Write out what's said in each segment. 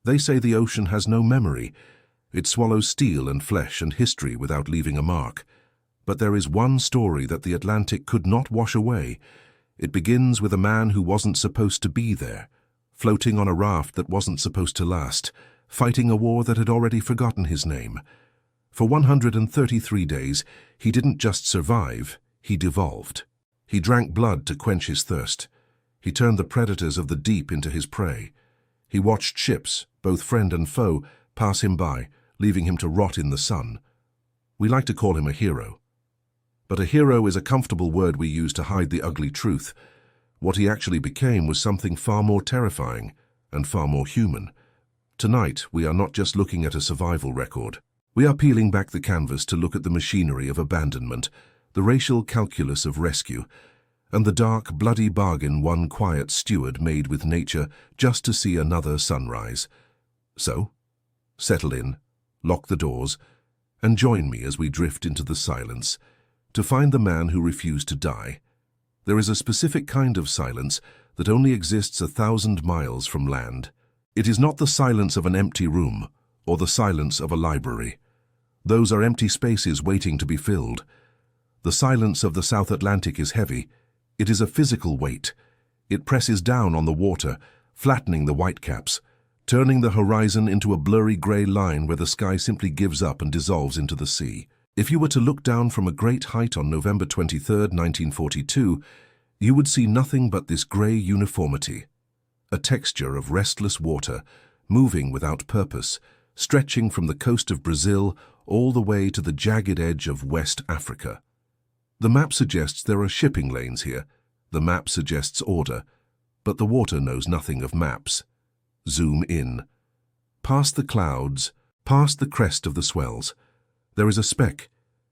They say the ocean has no memory. It swallows steel and flesh and history without leaving a mark. But there is one story that the Atlantic could not wash away. It begins with a man who wasn't supposed to be there, floating on a raft that wasn't supposed to last, fighting a war that had already forgotten his name. For 133 days, he didn't just survive, he devolved. He drank blood to quench his thirst. He turned the predators of the deep into his prey. He watched ships, both friend and foe, pass him by, leaving him to rot in the sun. We like to call him a hero. But a hero is a comfortable word we use to hide the ugly truth. What he actually became was something far more terrifying and far more human. Tonight, we are not just looking at a survival record. We are peeling back the canvas to look at the machinery of abandonment, the racial calculus of rescue, and the dark, bloody bargain one quiet steward made with nature just to see another sunrise. So, settle in, lock the doors, and join me as we drift into the silence to find the man who refused to die. There is a specific kind of silence that only exists 1,000 miles from land. It is not the silence of an empty room or the silence of a library. Those are empty spaces waiting to be filled. The silence of the South Atlantic is heavy. It is a physical weight. It presses down on the water, flattening the whitecaps, turning the horizon into a blurry grey line where the sky simply gives up and dissolves into the sea. If you were to look down from a great height on November 23, 1942, you would see nothing but this grey uniformity, a texture of restless water, moving without purpose, stretching from the coast of Brazil all the way to the jagged edge of West Africa. The map suggests there are shipping lanes here. The map suggests order, but the water knows nothing of maps. Zoom in. Past the clouds, past the crest of the swells, there is a speck.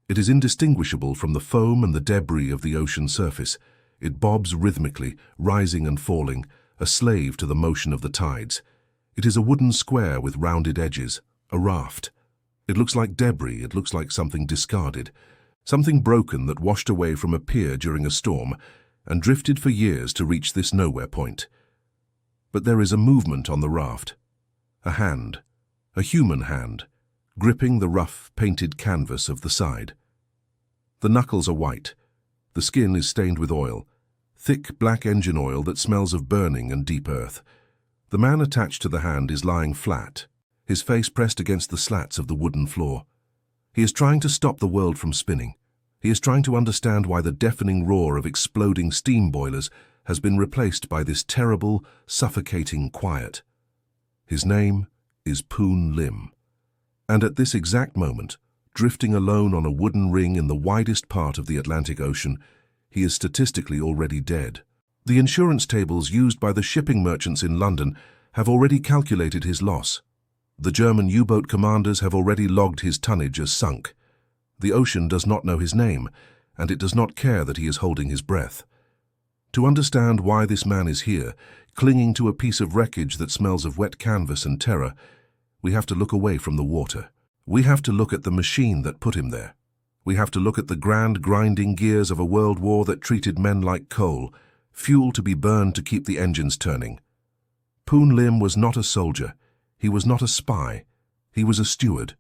It is indistinguishable from the foam and the debris of the ocean surface. It bobs rhythmically, rising and falling, a slave to the motion of the tides. It is a wooden square with rounded edges, a raft. It looks like debris, it looks like something discarded, something broken that washed away from a pier during a storm and drifted for years to reach this nowhere point. But there is a movement on the raft. A hand, a human hand, gripping the rough, painted canvas of the side. The knuckles are white. The skin is stained with oil, thick black engine oil that smells of burning and deep earth. The man attached to the hand is lying flat, his face pressed against the slats of the wooden floor. He is trying to stop the world from spinning. He is trying to understand why the deafening roar of exploding steam boilers has been replaced by this terrible, suffocating quiet. His name is Poon Lim. And at this exact moment, drifting alone on a wooden ring in the widest part of the Atlantic Ocean, he is statistically already dead. The insurance tables used by the shipping merchants in London have already calculated his loss. The German U-boat commanders have already logged his tonnage as sunk. The ocean does not know his name, and it does not care that he is holding his breath. To understand why this man is here, clinging to a piece of wreckage that smells of wet canvas and terror, we have to look away from the water. We have to look at the machine that put him there. We have to look at the grand grinding gears of a world war that treated men like coal, fuel to be burned to keep the engines turning. Poon Lim was not a soldier. He was not a spy. He was a steward,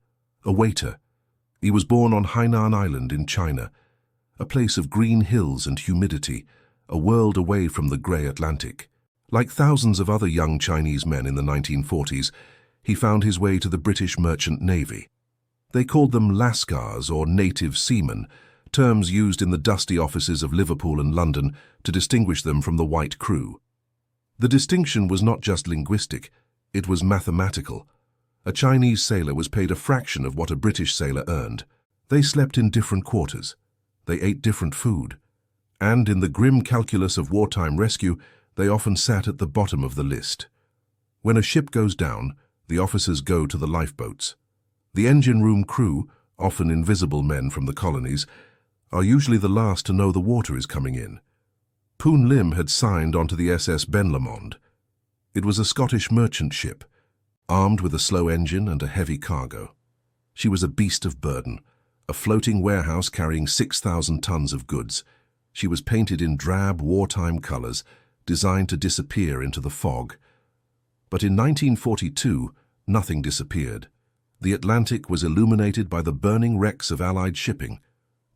a waiter. He was born on Hainan Island in China, a place of green hills and humidity, a world away from the grey Atlantic. Like thousands of other young Chinese men in the 1940s, he found his way to the British Merchant Navy. They called them lascars or native seamen, terms used in the dusty offices of Liverpool and London to distinguish them from the white crew. The distinction was not just linguistic, it was mathematical. A Chinese sailor was paid a fraction of what a British sailor earned. They slept in different quarters. They ate different food. And in the grim calculus of wartime rescue, they often sat at the bottom of the list. When a ship goes down, the officers go to the lifeboats. The engine room crew, often invisible men from the colonies, are usually the last to know the water is coming in. Poon Lim had signed onto the SS Ben Lomond. It was a Scottish merchant ship, armed with a slow engine and a heavy cargo. She was a beast of burden, a floating warehouse carrying 6,000 tons of goods. She was painted in drab wartime colors, designed to disappear into the fog. But in 1942, nothing disappeared. The Atlantic was illuminated by the burning wrecks of Allied shipping.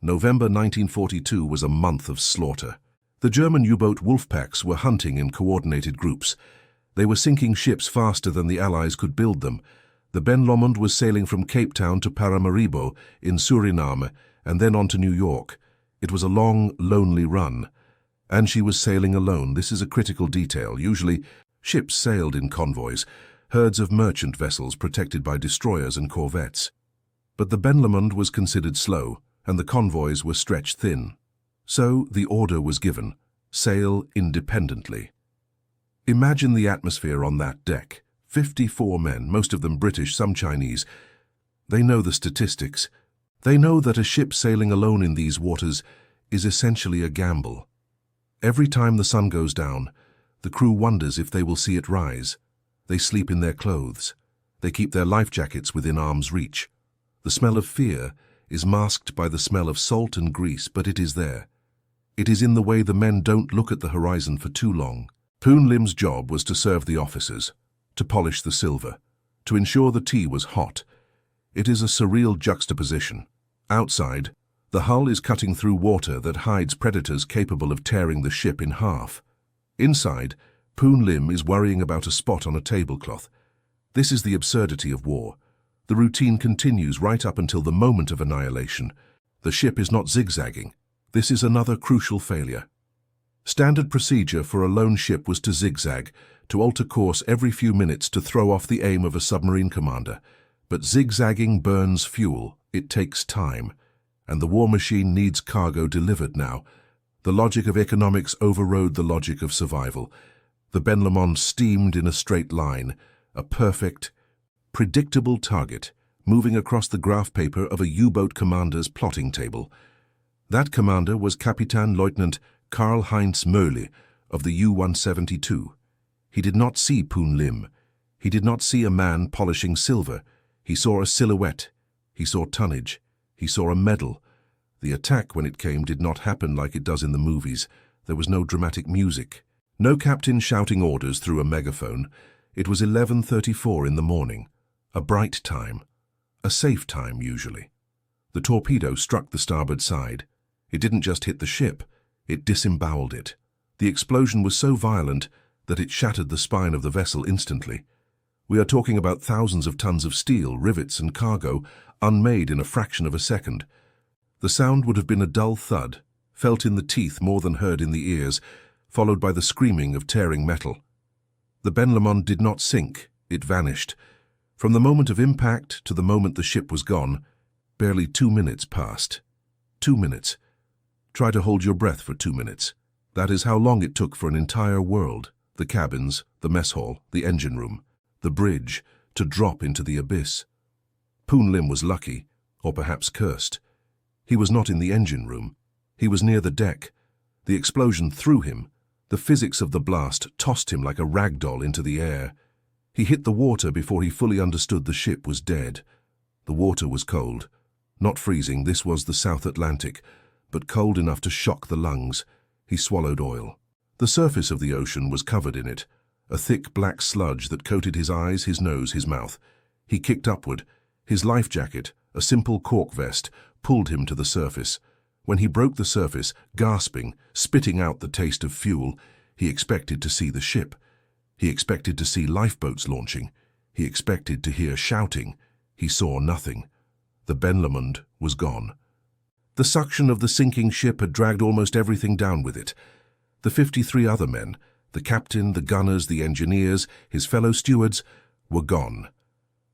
November 1942 was a month of slaughter. The German U-boat wolfpacks were hunting in coordinated groups. They were sinking ships faster than the Allies could build them. The Ben Lomond was sailing from Cape Town to Paramaribo in Suriname and then on to New York. It was a long, lonely run. And she was sailing alone. This is a critical detail. Usually, ships sailed in convoys, herds of merchant vessels protected by destroyers and corvettes. But the Ben Lomond was considered slow, and the convoys were stretched thin. So the order was given: sail independently. Imagine the atmosphere on that deck. 54 men, most of them British, some Chinese. They know the statistics. They know that a ship sailing alone in these waters is essentially a gamble. Every time the sun goes down, the crew wonders if they will see it rise. They sleep in their clothes. They keep their life jackets within arm's reach. The smell of fear is masked by the smell of salt and grease, but it is there. It is in the way the men don't look at the horizon for too long. Poon Lim's job was to serve the officers, to polish the silver, to ensure the tea was hot. It is a surreal juxtaposition. Outside, the hull is cutting through water that hides predators capable of tearing the ship in half. Inside, Poon Lim is worrying about a spot on a tablecloth. This is the absurdity of war. The routine continues right up until the moment of annihilation. The ship is not zigzagging. This is another crucial failure. Standard procedure for a lone ship was to zigzag, to alter course every few minutes to throw off the aim of a submarine commander. But zigzagging burns fuel. It takes time. And the war machine needs cargo delivered now. The logic of economics overrode the logic of survival. The Ben Lomond steamed in a straight line, a perfect, predictable target, moving across the graph paper of a U-boat commander's plotting table. That commander was Captain Lieutenant Karl-Heinz Möhle of the U-172. He did not see Poon Lim. He did not see a man polishing silver. He saw a silhouette. He saw tonnage. He saw a medal. The attack, when it came, did not happen like it does in the movies. There was no dramatic music. No captain shouting orders through a megaphone. It was 11:34 in the morning. A bright time. A safe time, usually. The torpedo struck the starboard side. It didn't just hit the ship. It disemboweled it. The explosion was so violent that it shattered the spine of the vessel instantly. We are talking about thousands of tons of steel, rivets and cargo, unmade in a fraction of a second. The sound would have been a dull thud, felt in the teeth more than heard in the ears, followed by the screaming of tearing metal. The Ben Lomond did not sink, it vanished. From the moment of impact to the moment the ship was gone, barely 2 minutes passed. 2 minutes. Try to hold your breath for 2 minutes. That is how long it took for an entire world, the cabins, the mess hall, the engine room, the bridge, to drop into the abyss. Poon Lim was lucky, or perhaps cursed. He was not in the engine room. He was near the deck. The explosion threw him. The physics of the blast tossed him like a rag doll into the air. He hit the water before he fully understood the ship was dead. The water was cold. Not freezing, this was the South Atlantic, but cold enough to shock the lungs. He swallowed oil. The surface of the ocean was covered in it, a thick black sludge that coated his eyes, his nose, his mouth. He kicked upward. His life jacket, a simple cork vest, pulled him to the surface. When he broke the surface, gasping, spitting out the taste of fuel, he expected to see the ship. He expected to see lifeboats launching. He expected to hear shouting. He saw nothing. The Ben Lomond was gone. The suction of the sinking ship had dragged almost everything down with it. The 53 other men, the captain, the gunners, the engineers, his fellow stewards, were gone.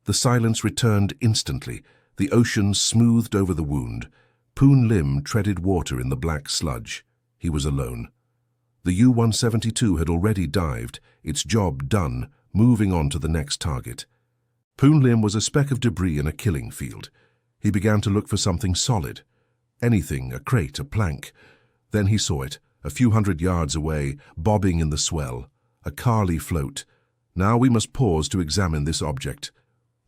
The silence returned instantly. The ocean smoothed over the wound. Poon Lim treaded water in the black sludge. He was alone. The U-172 had already dived, its job done, moving on to the next target. Poon Lim was a speck of debris in a killing field. He began to look for something solid. Anything, a crate, a plank. Then he saw it, a few hundred yards away, bobbing in the swell. A Carly float. Now we must pause to examine this object.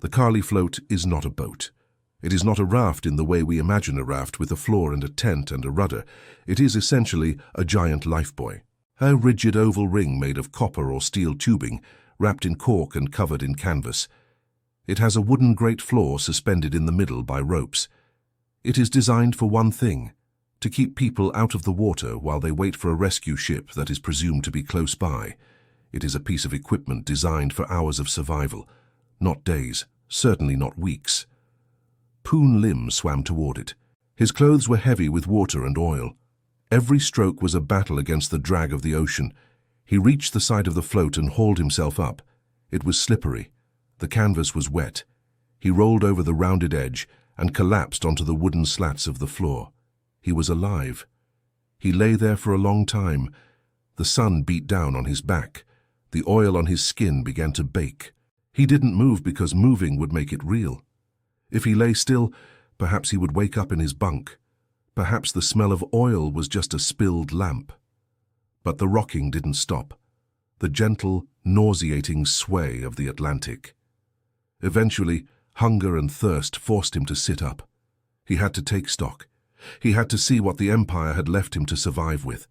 The Carly float is not a boat. It is not a raft in the way we imagine a raft with a floor and a tent and a rudder. It is essentially a giant lifebuoy. A rigid oval ring made of copper or steel tubing, wrapped in cork and covered in canvas. It has a wooden grate floor suspended in the middle by ropes. It is designed for one thing: to keep people out of the water while they wait for a rescue ship that is presumed to be close by. It is a piece of equipment designed for hours of survival, not days, certainly not weeks. Poon Lim swam toward it. His clothes were heavy with water and oil. Every stroke was a battle against the drag of the ocean. He reached the side of the float and hauled himself up. It was slippery. The canvas was wet. He rolled over the rounded edge and collapsed onto the wooden slats of the floor. He was alive. He lay there for a long time. The sun beat down on his back. The oil on his skin began to bake. He didn't move because moving would make it real. If he lay still, perhaps he would wake up in his bunk. Perhaps the smell of oil was just a spilled lamp. But the rocking didn't stop. The gentle, nauseating sway of the Atlantic. Eventually, hunger and thirst forced him to sit up. He had to take stock. He had to see what the Empire had left him to survive with.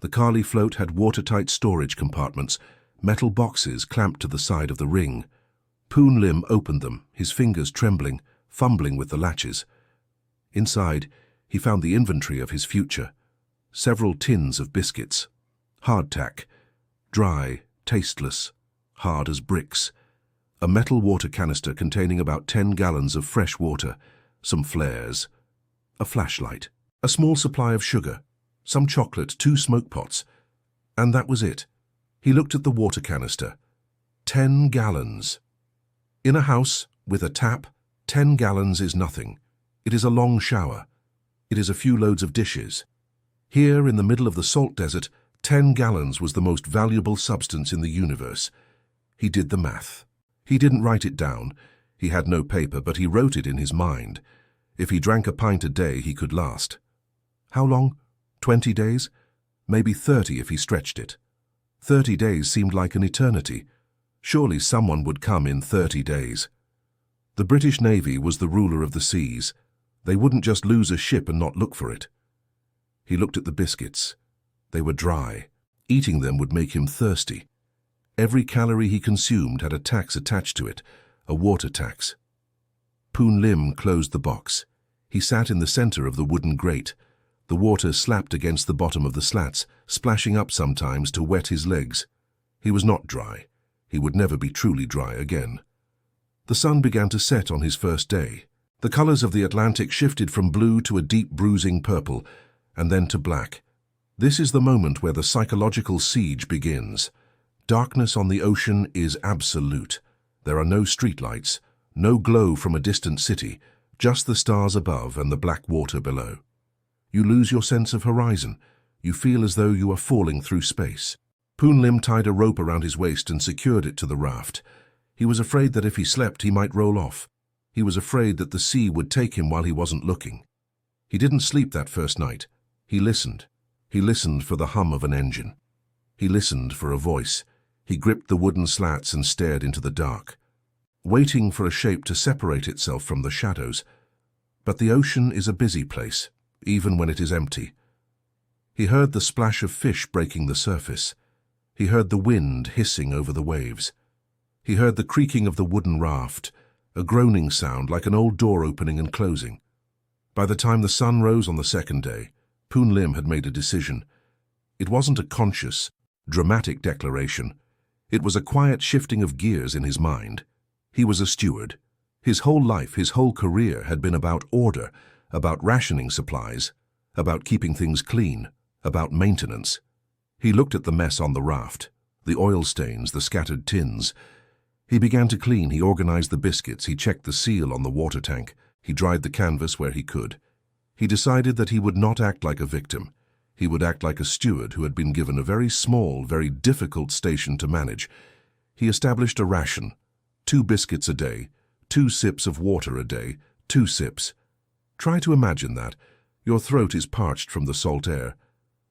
The Kali float had watertight storage compartments, metal boxes clamped to the side of the ring. Poon Lim opened them, his fingers trembling, fumbling with the latches. Inside, he found the inventory of his future. Several tins of biscuits. Hardtack. Dry, tasteless, hard as bricks. A metal water canister containing about 10 gallons of fresh water. Some flares. A flashlight. A small supply of sugar. Some chocolate, 2 smoke pots. And that was it. He looked at the water canister. 10 gallons. In a house, with a tap, 10 gallons is nothing. It is a long shower. It is a few loads of dishes. Here, in the middle of the salt desert, 10 gallons was the most valuable substance in the universe. He did the math. He didn't write it down. He had no paper, but he wrote it in his mind. If he drank a pint a day, he could last. How long? 20 days? Maybe 30 if he stretched it. 30 days seemed like an eternity. Surely someone would come in 30 days. The British Navy was the ruler of the seas. They wouldn't just lose a ship and not look for it. He looked at the biscuits. They were dry. Eating them would make him thirsty. Every calorie he consumed had a tax attached to it, a water tax. Poon Lim closed the box. He sat in the center of the wooden grate. The water slapped against the bottom of the slats, splashing up sometimes to wet his legs. He was not dry. He would never be truly dry again. The sun began to set on his first day. The colors of the Atlantic shifted from blue to a deep bruising purple, and then to black. This is the moment where the psychological siege begins. Darkness on the ocean is absolute. There are no streetlights, no glow from a distant city, just the stars above and the black water below. You lose your sense of horizon. You feel as though you are falling through space. Poon Lim tied a rope around his waist and secured it to the raft. He was afraid that if he slept, he might roll off. He was afraid that the sea would take him while he wasn't looking. He didn't sleep that first night. He listened. He listened for the hum of an engine. He listened for a voice. He gripped the wooden slats and stared into the dark, waiting for a shape to separate itself from the shadows. But the ocean is a busy place, even when it is empty. He heard the splash of fish breaking the surface. He heard the wind hissing over the waves. He heard the creaking of the wooden raft, a groaning sound like an old door opening and closing. By the time the sun rose on the second day, Poon Lim had made a decision. It wasn't a conscious, dramatic declaration. It was a quiet shifting of gears in his mind. He was a steward. His whole life, his whole career had been about order, about rationing supplies, about keeping things clean, about maintenance. He looked at the mess on the raft, the oil stains, the scattered tins. He began to clean. He organized the biscuits. He checked the seal on the water tank. He dried the canvas where he could. He decided that he would not act like a victim. He would act like a steward who had been given a very small, very difficult station to manage. He established a ration: 2 biscuits a day, 2 sips of water a day, 2 sips. Try to imagine that. Your throat is parched from the salt air.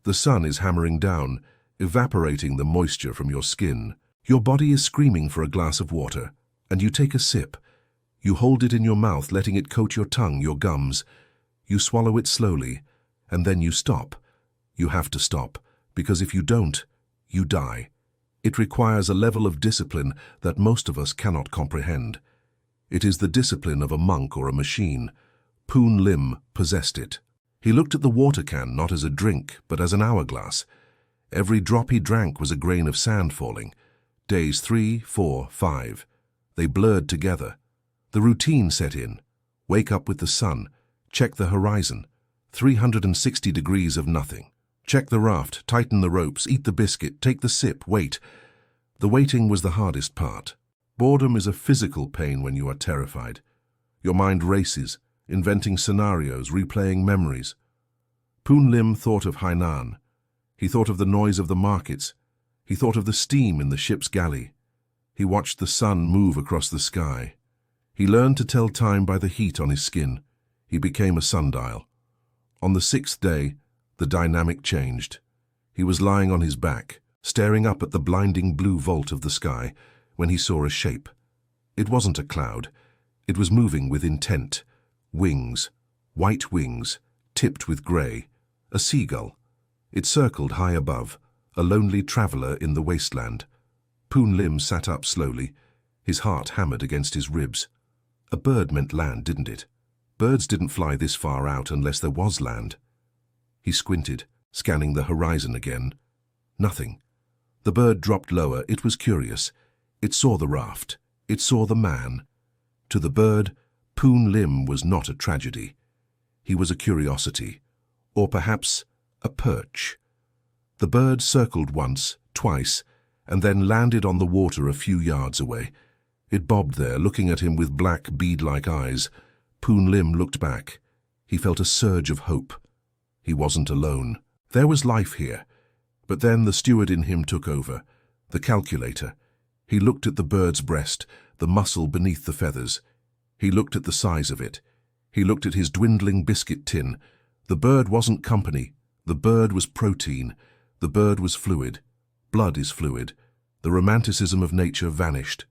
The sun is hammering down, evaporating the moisture from your skin. Your body is screaming for a glass of water, and you take a sip. You hold it in your mouth, letting it coat your tongue, your gums. You swallow it slowly, and then you stop. You have to stop, because if you don't, you die. It requires a level of discipline that most of us cannot comprehend. It is the discipline of a monk or a machine. Poon Lim possessed it. He looked at the water can not as a drink, but as an hourglass. Every drop he drank was a grain of sand falling. Days 3, 4, 5. They blurred together. The routine set in. Wake up with the sun. Check the horizon. 360 degrees of nothing. Check the raft, tighten the ropes, eat the biscuit, take the sip, wait. The waiting was the hardest part. Boredom is a physical pain when you are terrified. Your mind races, inventing scenarios, replaying memories. Poon Lim thought of Hainan. He thought of the noise of the markets. He thought of the steam in the ship's galley. He watched the sun move across the sky. He learned to tell time by the heat on his skin. He became a sundial. On the 6th day, the dynamic changed. He was lying on his back, staring up at the blinding blue vault of the sky, when he saw a shape. It wasn't a cloud. It was moving with intent. Wings, white wings, tipped with grey. A seagull. It circled high above, a lonely traveller in the wasteland. Poon Lim sat up slowly, his heart hammered against his ribs. A bird meant land, didn't it? Birds didn't fly this far out unless there was land. He squinted, scanning the horizon again. Nothing. The bird dropped lower. It was curious. It saw the raft. It saw the man. To the bird, Poon Lim was not a tragedy. He was a curiosity, or perhaps a perch. The bird circled once, twice, and then landed on the water a few yards away. It bobbed there, looking at him with black, bead-like eyes. Poon Lim looked back. He felt a surge of hope. He wasn't alone. There was life here. But then the steward in him took over, the calculator. He looked at the bird's breast, the muscle beneath the feathers. He looked at the size of it. He looked at his dwindling biscuit tin. The bird wasn't company. The bird was protein. The bird was fluid. Blood is fluid. The romanticism of nature vanished.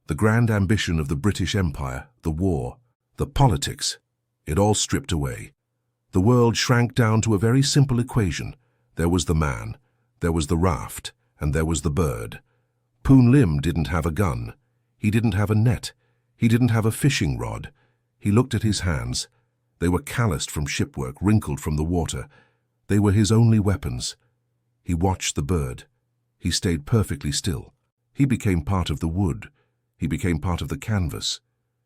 The grand ambition of the British Empire, the war, the politics, it all stripped away. The world shrank down to a very simple equation. There was the man, there was the raft, and there was the bird. Poon Lim didn't have a gun. He didn't have a net. He didn't have a fishing rod. He looked at his hands. They were calloused from shipwork, wrinkled from the water. They were his only weapons. He watched the bird. He stayed perfectly still. He became part of the wood. He became part of the canvas.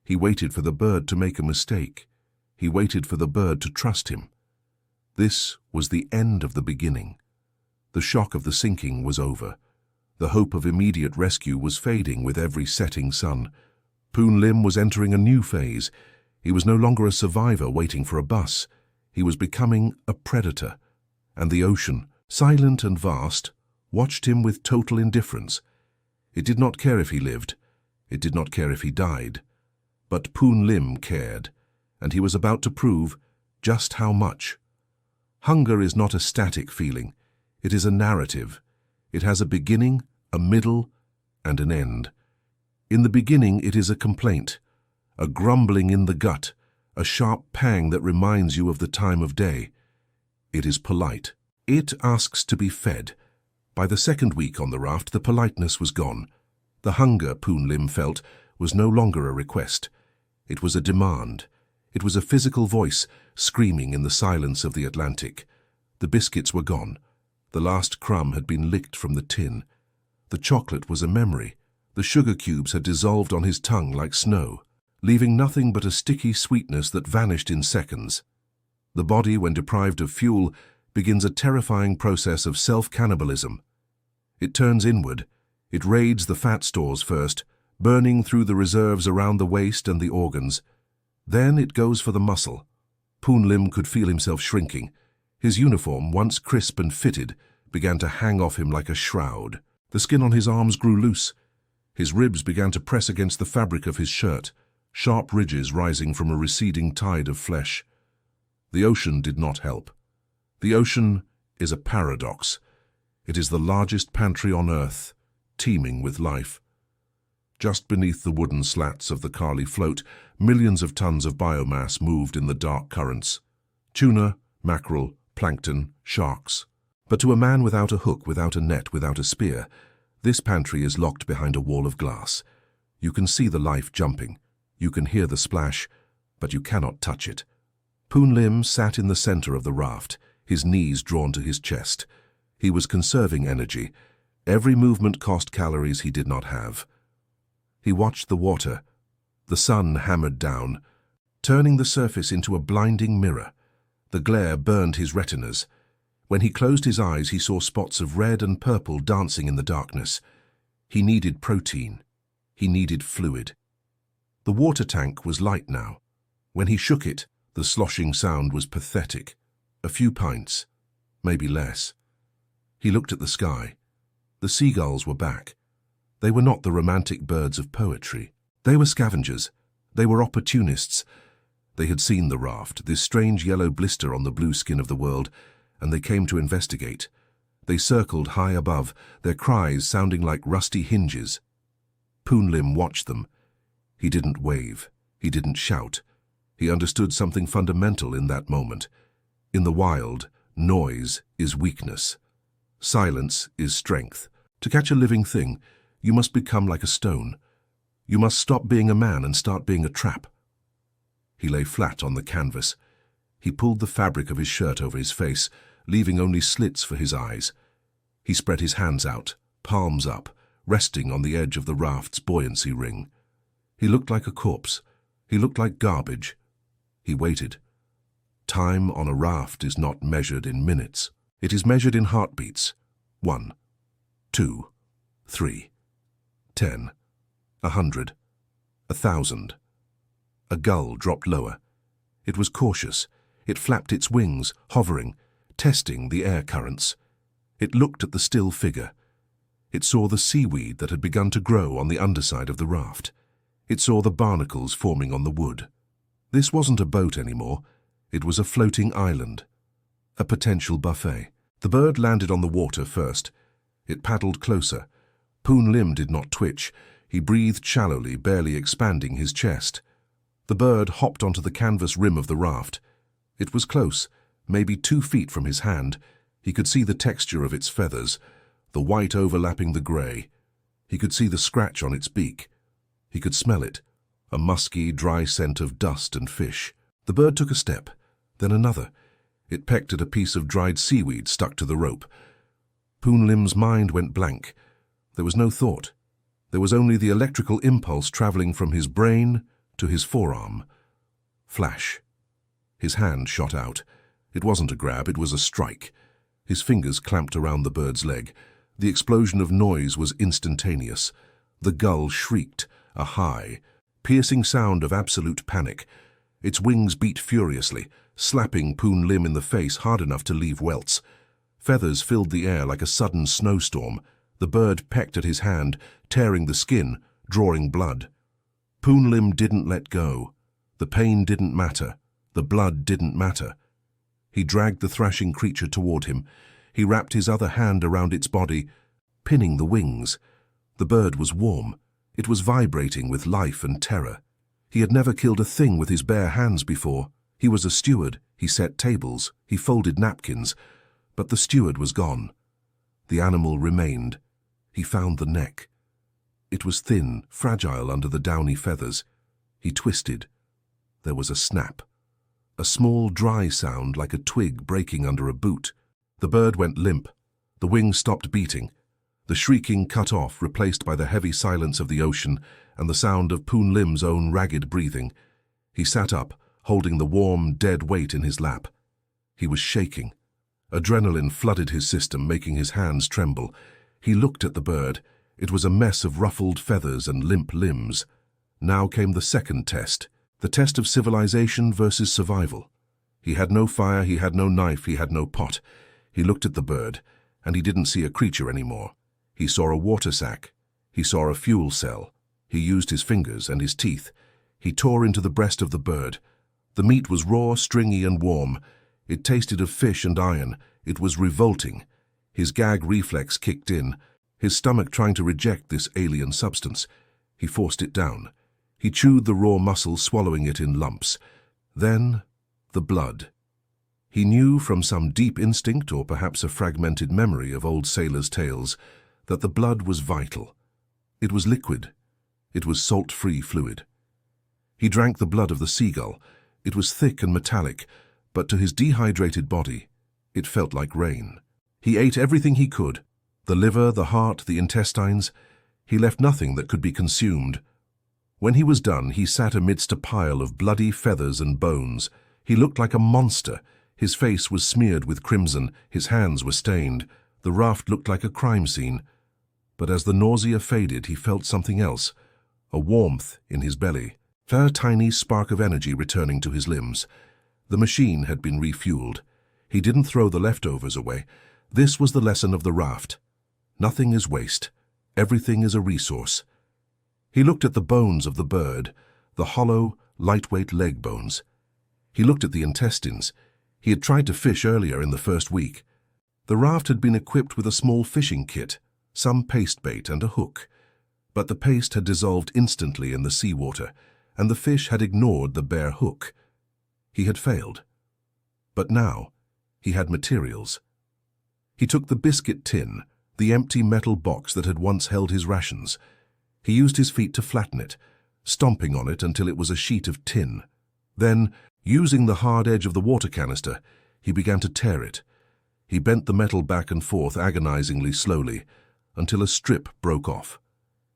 He waited for the bird to make a mistake. He waited for the bird to trust him. This was the end of the beginning. The shock of the sinking was over. The hope of immediate rescue was fading with every setting sun. Poon Lim was entering a new phase. He was no longer a survivor waiting for a bus. He was becoming a predator. And the ocean, silent and vast, watched him with total indifference. It did not care if he lived. It did not care if he died. But Poon Lim cared, and he was about to prove just how much. Hunger is not a static feeling. It is a narrative. It has a beginning, a middle, and an end. In the beginning, it is a complaint, a grumbling in the gut, a sharp pang that reminds you of the time of day. It is polite. It asks to be fed. By the second week on the raft, the politeness was gone. The hunger, Poon Lim felt, was no longer a request. It was a demand. It was a physical voice screaming in the silence of the Atlantic. The biscuits were gone. The last crumb had been licked from the tin. The chocolate was a memory. The sugar cubes had dissolved on his tongue like snow, leaving nothing but a sticky sweetness that vanished in seconds. The body, when deprived of fuel, begins a terrifying process of self-cannibalism. It turns inward. It raids the fat stores first, burning through the reserves around the waist and the organs. Then it goes for the muscle. Poon Lim could feel himself shrinking. His uniform, once crisp and fitted, began to hang off him like a shroud. The skin on his arms grew loose. His ribs began to press against the fabric of his shirt, sharp ridges rising from a receding tide of flesh. The ocean did not help. The ocean is a paradox. It is the largest pantry on earth, teeming with life. Just beneath the wooden slats of the Carly float, millions of tons of biomass moved in the dark currents. Tuna, mackerel, plankton, sharks. But to a man without a hook, without a net, without a spear, this pantry is locked behind a wall of glass. You can see the life jumping. You can hear the splash, but you cannot touch it. Poon Lim sat in the center of the raft, his knees drawn to his chest. He was conserving energy. Every movement cost calories he did not have. He watched the water. The sun hammered down, turning the surface into a blinding mirror. The glare burned his retinas. When he closed his eyes, he saw spots of red and purple dancing in the darkness. He needed protein. He needed fluid. The water tank was light now. When he shook it, the sloshing sound was pathetic. A few pints, maybe less. He looked at the sky. The seagulls were back. They were not the romantic birds of poetry. They were scavengers. They were opportunists. They had seen the raft, this strange yellow blister on the blue skin of the world, and they came to investigate. They circled high above, their cries sounding like rusty hinges. Poon Lim watched them. He didn't wave. He didn't shout. He understood something fundamental in that moment. In the wild, noise is weakness. Silence is strength. To catch a living thing, you must become like a stone. You must stop being a man and start being a trap. He lay flat on the canvas. He pulled the fabric of his shirt over his face, leaving only slits for his eyes. He spread his hands out, palms up, resting on the edge of the raft's buoyancy ring. He looked like a corpse. He looked like garbage. He waited. Time on a raft is not measured in minutes. It is measured in heartbeats. 1, 2, 3, 10, 100, 1,000. A gull dropped lower. It was cautious. It flapped its wings, hovering, testing the air currents. It looked at the still figure. It saw the seaweed that had begun to grow on the underside of the raft. It saw the barnacles forming on the wood. This wasn't a boat anymore. It was a floating island. A potential buffet. The bird landed on the water first. It paddled closer. Poon Lim did not twitch. He breathed shallowly, barely expanding his chest. The bird hopped onto the canvas rim of the raft. It was close, maybe 2 feet from his hand. He could see the texture of its feathers, the white overlapping the grey. He could see the scratch on its beak. He could smell it, a musky, dry scent of dust and fish. The bird took a step, then another. It pecked at a piece of dried seaweed stuck to the rope. Poon Lim's mind went blank. There was no thought. There was only the electrical impulse travelling from his brain to his forearm. Flash. His hand shot out. It wasn't a grab, it was a strike. His fingers clamped around the bird's leg. The explosion of noise was instantaneous. The gull shrieked, a high, piercing sound of absolute panic. Its wings beat furiously, slapping Poon Lim in the face hard enough to leave welts. Feathers filled the air like a sudden snowstorm. The bird pecked at his hand, tearing the skin, drawing blood. Poon Lim didn't let go. The pain didn't matter. The blood didn't matter. He dragged the thrashing creature toward him. He wrapped his other hand around its body, pinning the wings. The bird was warm. It was vibrating with life and terror. He had never killed a thing with his bare hands before. He was a steward. He set tables. He folded napkins. But the steward was gone. The animal remained. He found the neck. It was thin, fragile under the downy feathers. He twisted. There was a snap. A small, dry sound like a twig breaking under a boot. The bird went limp. The wings stopped beating. The shrieking cut off, replaced by the heavy silence of the ocean and the sound of Poon Lim's own ragged breathing. He sat up, holding the warm, dead weight in his lap. He was shaking. Adrenaline flooded his system, making his hands tremble. He looked at the bird. It was a mess of ruffled feathers and limp limbs. Now came the second test, the test of civilization versus survival. He had no fire, he had no knife, he had no pot. He looked at the bird, and he didn't see a creature anymore. He saw a water sack. He saw a fuel cell. He used his fingers and his teeth. He tore into the breast of the bird. The meat was raw, stringy, and warm. It tasted of fish and iron. It was revolting. His gag reflex kicked in, his stomach trying to reject this alien substance. He forced it down. He chewed the raw muscle, swallowing it in lumps. Then, the blood. He knew from some deep instinct, or perhaps a fragmented memory of old sailors' tales, that the blood was vital. It was liquid. It was salt-free fluid. He drank the blood of the seagull. It was thick and metallic, but to his dehydrated body, it felt like rain. He ate everything he could, the liver, the heart, the intestines. He left nothing that could be consumed. When he was done, he sat amidst a pile of bloody feathers and bones. He looked like a monster. His face was smeared with crimson, his hands were stained. The raft looked like a crime scene. But as the nausea faded, he felt something else, a warmth in his belly, a tiny spark of energy returning to his limbs. The machine had been refueled. He didn't throw the leftovers away. This was the lesson of the raft. Nothing is waste. Everything is a resource. He looked at the bones of the bird, the hollow, lightweight leg bones. He looked at the intestines. He had tried to fish earlier in the first week. The raft had been equipped with a small fishing kit, some paste bait and a hook. But the paste had dissolved instantly in the seawater, and the fish had ignored the bare hook. He had failed. But now, he had materials. He took the biscuit tin, the empty metal box that had once held his rations. He used his feet to flatten it, stomping on it until it was a sheet of tin. Then, using the hard edge of the water canister, he began to tear it. He bent the metal back and forth agonizingly slowly, until a strip broke off.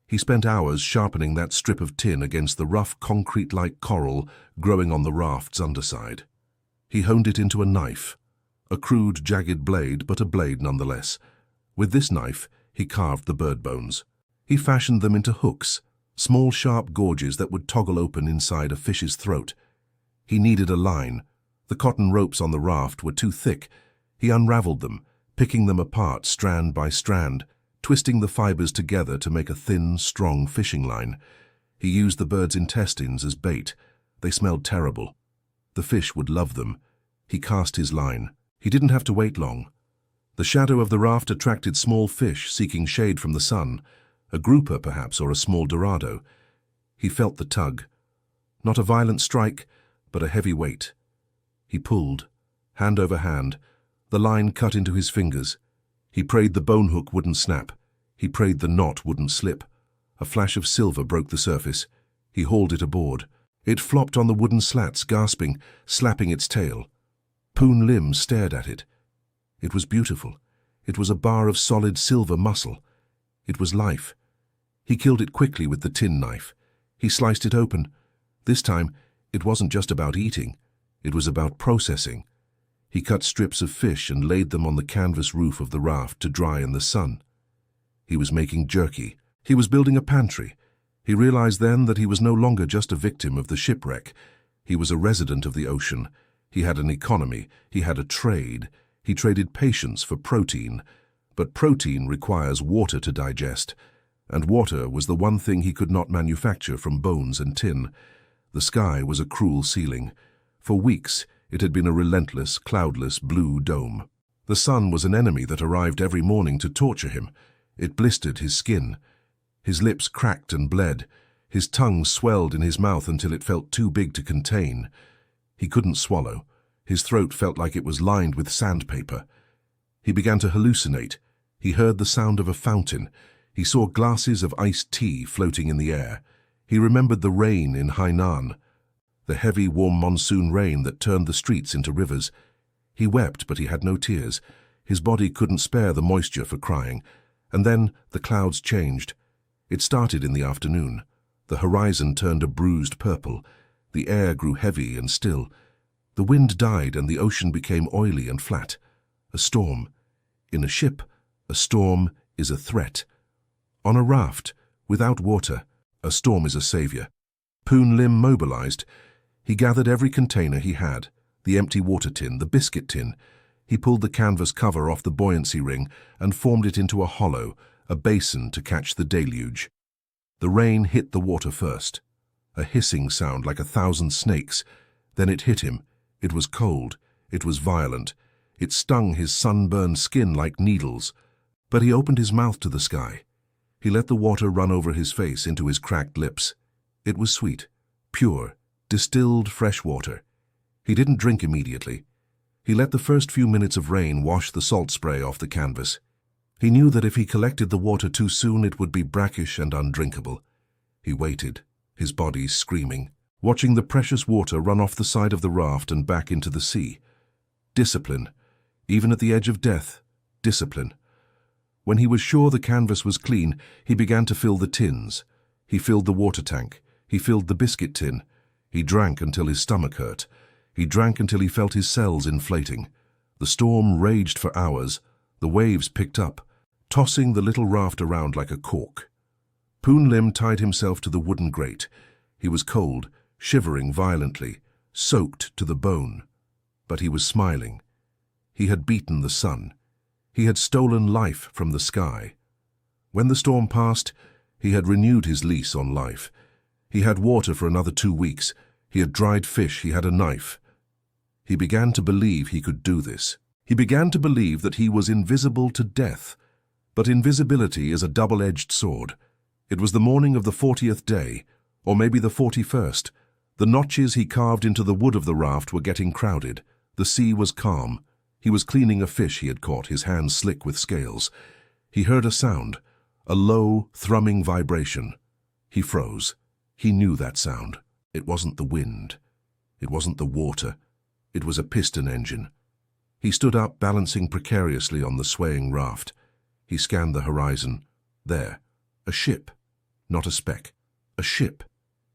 He spent hours sharpening that strip of tin against the rough concrete-like coral growing on the raft's underside. He honed it into a knife, a crude, jagged blade, but a blade nonetheless. With this knife, he carved the bird bones. He fashioned them into hooks, small sharp gorges that would toggle open inside a fish's throat. He needed a line. The cotton ropes on the raft were too thick. He unraveled them, picking them apart strand by strand, twisting the fibers together to make a thin, strong fishing line. He used the bird's intestines as bait. They smelled terrible. The fish would love them. He cast his line. He didn't have to wait long. The shadow of the raft attracted small fish seeking shade from the sun, a grouper perhaps, or a small dorado. He felt the tug. Not a violent strike, but a heavy weight. He pulled, hand over hand. The line cut into his fingers. He prayed the bone hook wouldn't snap. He prayed the knot wouldn't slip. A flash of silver broke the surface. He hauled it aboard. It flopped on the wooden slats, gasping, slapping its tail. Poon Lim stared at it. It was beautiful. It was a bar of solid silver muscle. It was life. He killed it quickly with the tin knife. He sliced it open. This time, it wasn't just about eating. It was about processing. He cut strips of fish and laid them on the canvas roof of the raft to dry in the sun. He was making jerky. He was building a pantry. He realized then that he was no longer just a victim of the shipwreck. He was a resident of the ocean. He had an economy. He had a trade. He traded patience for protein. But protein requires water to digest, and water was the one thing he could not manufacture from bones and tin. The sky was a cruel ceiling. For weeks, it had been a relentless, cloudless blue dome. The sun was an enemy that arrived every morning to torture him. It blistered his skin. His lips cracked and bled. His tongue swelled in his mouth until it felt too big to contain. He couldn't swallow. His throat felt like it was lined with sandpaper. He began to hallucinate. He heard the sound of a fountain. He saw glasses of iced tea floating in the air. He remembered the rain in Hainan, the heavy, warm monsoon rain that turned the streets into rivers. He wept, but he had no tears. His body couldn't spare the moisture for crying. And then the clouds changed. It started in the afternoon. The horizon turned a bruised purple. The air grew heavy and still. The wind died and the ocean became oily and flat. A storm. In a ship, a storm is a threat. On a raft, without water, a storm is a savior. Poon Lim mobilized. He gathered every container he had, the empty water tin, the biscuit tin. He pulled the canvas cover off the buoyancy ring and formed it into a hollow, a basin to catch the deluge. The rain hit the water first. A hissing sound like 1,000 snakes. Then it hit him. It was cold. It was violent. It stung his sunburned skin like needles. But he opened his mouth to the sky. He let the water run over his face into his cracked lips. It was sweet, pure, distilled fresh water. He didn't drink immediately. He let the first few minutes of rain wash the salt spray off the canvas. He knew that if he collected the water too soon, it would be brackish and undrinkable. He waited, his body screaming. watching the precious water run off the side of the raft and back into the sea. Discipline. Even at the edge of death, discipline. When he was sure the canvas was clean, he began to fill the tins. He filled the water tank. He filled the biscuit tin. He drank until his stomach hurt. He drank until he felt his cells inflating. The storm raged for hours. The waves picked up, tossing the little raft around like a cork. Poon Lim tied himself to the wooden grate. He was cold, shivering violently, soaked to the bone. But he was smiling. He had beaten the sun. He had stolen life from the sky. When the storm passed, he had renewed his lease on life. He had water for another 2 weeks. He had dried fish. He had a knife. He began to believe he could do this. He began to believe that he was invisible to death. But invisibility is a double-edged sword. It was the morning of the 40th day, or maybe the 41st. The notches he carved into the wood of the raft were getting crowded. The sea was calm. He was cleaning a fish he had caught, his hands slick with scales. He heard a sound, a low, thrumming vibration. He froze. He knew that sound. It wasn't the wind. It wasn't the water. It was a piston engine. He stood up, balancing precariously on the swaying raft. He scanned the horizon. There, a ship. Not a speck. A ship.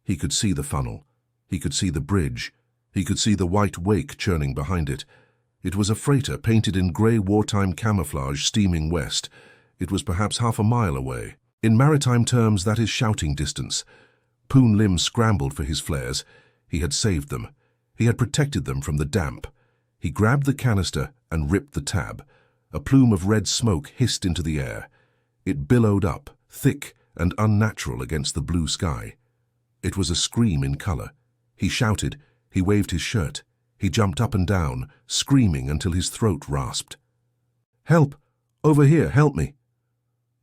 He could see the funnel. He could see the bridge. He could see the white wake churning behind it. It was a freighter painted in grey wartime camouflage steaming west. It was perhaps half a mile away. In maritime terms, that is shouting distance. Poon Lim scrambled for his flares. He had saved them. He had protected them from the damp. He grabbed the canister and ripped the tab. A plume of red smoke hissed into the air. It billowed up, thick and unnatural against the blue sky. It was a scream in color. He shouted. He waved his shirt. He jumped up and down, screaming until his throat rasped. "Help! Over here, help me!"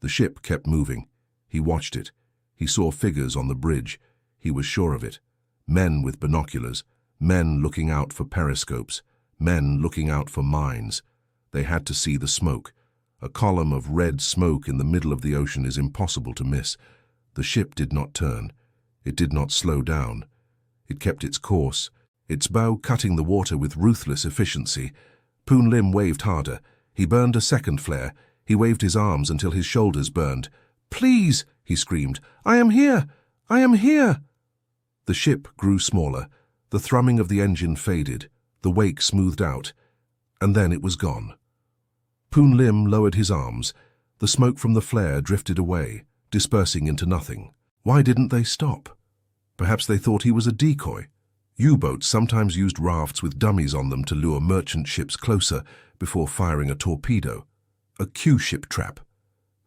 The ship kept moving. He watched it. He saw figures on the bridge. He was sure of it. Men with binoculars. Men looking out for periscopes. Men looking out for mines. They had to see the smoke. A column of red smoke in the middle of the ocean is impossible to miss. The ship did not turn. It did not slow down. It kept its course, its bow cutting the water with ruthless efficiency. Poon Lim waved harder. He burned a second flare. He waved his arms until his shoulders burned. "Please!" he screamed. "I am here! I am here!" The ship grew smaller. The thrumming of the engine faded. The wake smoothed out. And then it was gone. Poon Lim lowered his arms. The smoke from the flare drifted away, dispersing into nothing. Why didn't they stop? Perhaps they thought he was a decoy. U-boats sometimes used rafts with dummies on them to lure merchant ships closer before firing a torpedo. A Q-ship trap.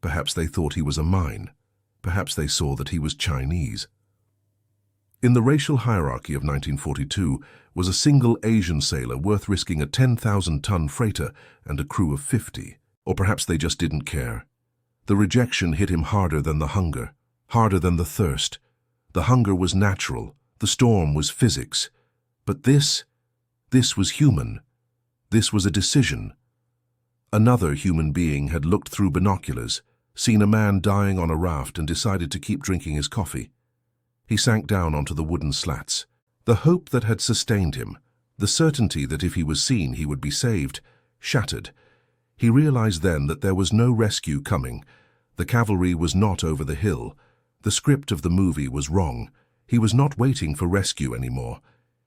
Perhaps they thought he was a mine. Perhaps they saw that he was Chinese. In the racial hierarchy of 1942 was a single Asian sailor worth risking a 10,000-ton freighter and a crew of 50. Or perhaps they just didn't care. The rejection hit him harder than the hunger, harder than the thirst. The hunger was natural. The storm was physics. But this was human. This was a decision. Another human being had looked through binoculars, seen a man dying on a raft and decided to keep drinking his coffee. He sank down onto the wooden slats. The hope that had sustained him, the certainty that if he was seen he would be saved, shattered. He realized then that there was no rescue coming. The cavalry was not over the hill. The script of the movie was wrong. He was not waiting for rescue anymore.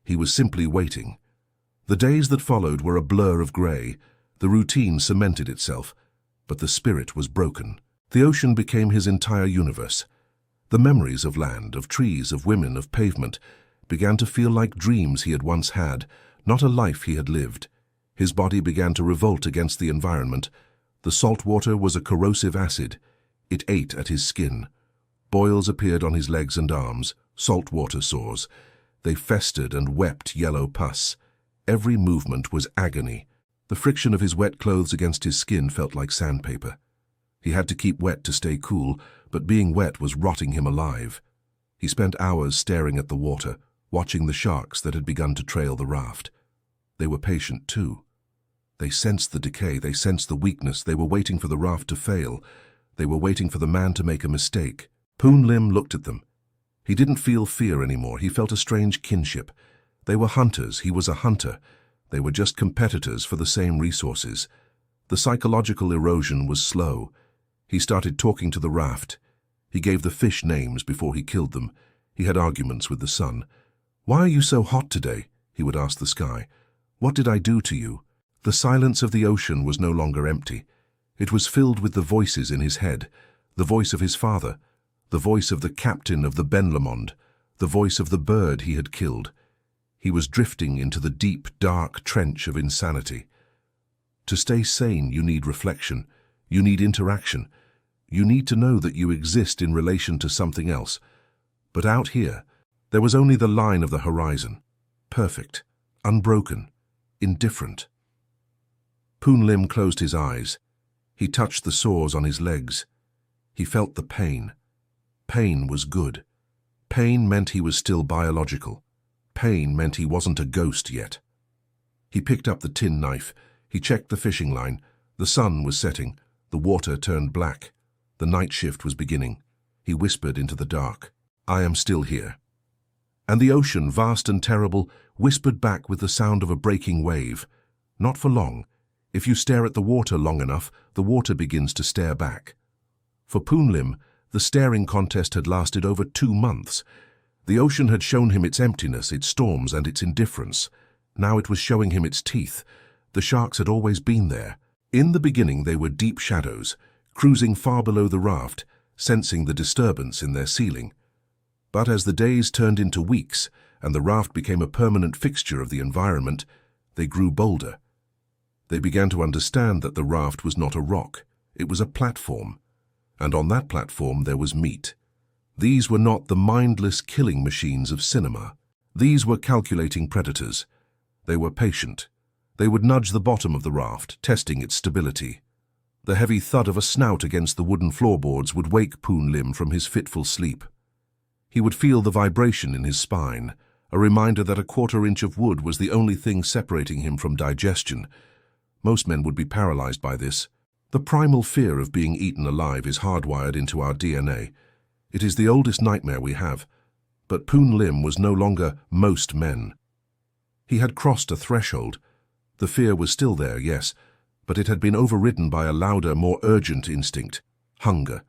He was simply waiting. The days that followed were a blur of grey. The routine cemented itself, but the spirit was broken. The ocean became his entire universe. The memories of land, of trees, of women, of pavement began to feel like dreams he had once had, not a life he had lived. His body began to revolt against the environment. The salt water was a corrosive acid. It ate at his skin. Boils appeared on his legs and arms, saltwater sores. They festered and wept yellow pus. Every movement was agony. The friction of his wet clothes against his skin felt like sandpaper. He had to keep wet to stay cool, but being wet was rotting him alive. He spent hours staring at the water, watching the sharks that had begun to trail the raft. They were patient too. They sensed the decay, they sensed the weakness, they were waiting for the raft to fail. They were waiting for the man to make a mistake. Poon Lim looked at them. He didn't feel fear anymore, he felt a strange kinship. They were hunters, he was a hunter. They were just competitors for the same resources. The psychological erosion was slow. He started talking to the raft. He gave the fish names before he killed them. He had arguments with the sun. "Why are you so hot today?" he would ask the sky. "What did I do to you?" The silence of the ocean was no longer empty. It was filled with the voices in his head, the voice of his father, the voice of the captain of the Ben Lomond, the voice of the bird he had killed. He was drifting into the deep, dark trench of insanity. To stay sane, you need reflection. You need interaction. You need to know that you exist in relation to something else. But out here, there was only the line of the horizon. Perfect, unbroken, indifferent. Poon Lim closed his eyes. He touched the sores on his legs. He felt the pain. Pain was good. Pain meant he was still biological. Pain meant he wasn't a ghost yet. He picked up the tin knife. He checked the fishing line. The sun was setting. The water turned black. The night shift was beginning. He whispered into the dark, "I am still here." And the ocean, vast and terrible, whispered back with the sound of a breaking wave. Not for long. If you stare at the water long enough, the water begins to stare back. For Poon Lim, the staring contest had lasted over 2 months. The ocean had shown him its emptiness, its storms, and its indifference. Now it was showing him its teeth. The sharks had always been there. In the beginning they were deep shadows, cruising far below the raft, sensing the disturbance in their ceiling. But as the days turned into weeks, and the raft became a permanent fixture of the environment, they grew bolder. They began to understand that the raft was not a rock, it was a platform. And on that platform there was meat. These were not the mindless killing machines of cinema. These were calculating predators. They were patient. They would nudge the bottom of the raft, testing its stability. The heavy thud of a snout against the wooden floorboards would wake Poon Lim from his fitful sleep. He would feel the vibration in his spine, a reminder that a 1/4 inch of wood was the only thing separating him from digestion. Most men would be paralyzed by this. The primal fear of being eaten alive is hardwired into our DNA. It is the oldest nightmare we have. But Poon Lim was no longer most men. He had crossed a threshold. The fear was still there, yes, but it had been overridden by a louder, more urgent instinct: hunger.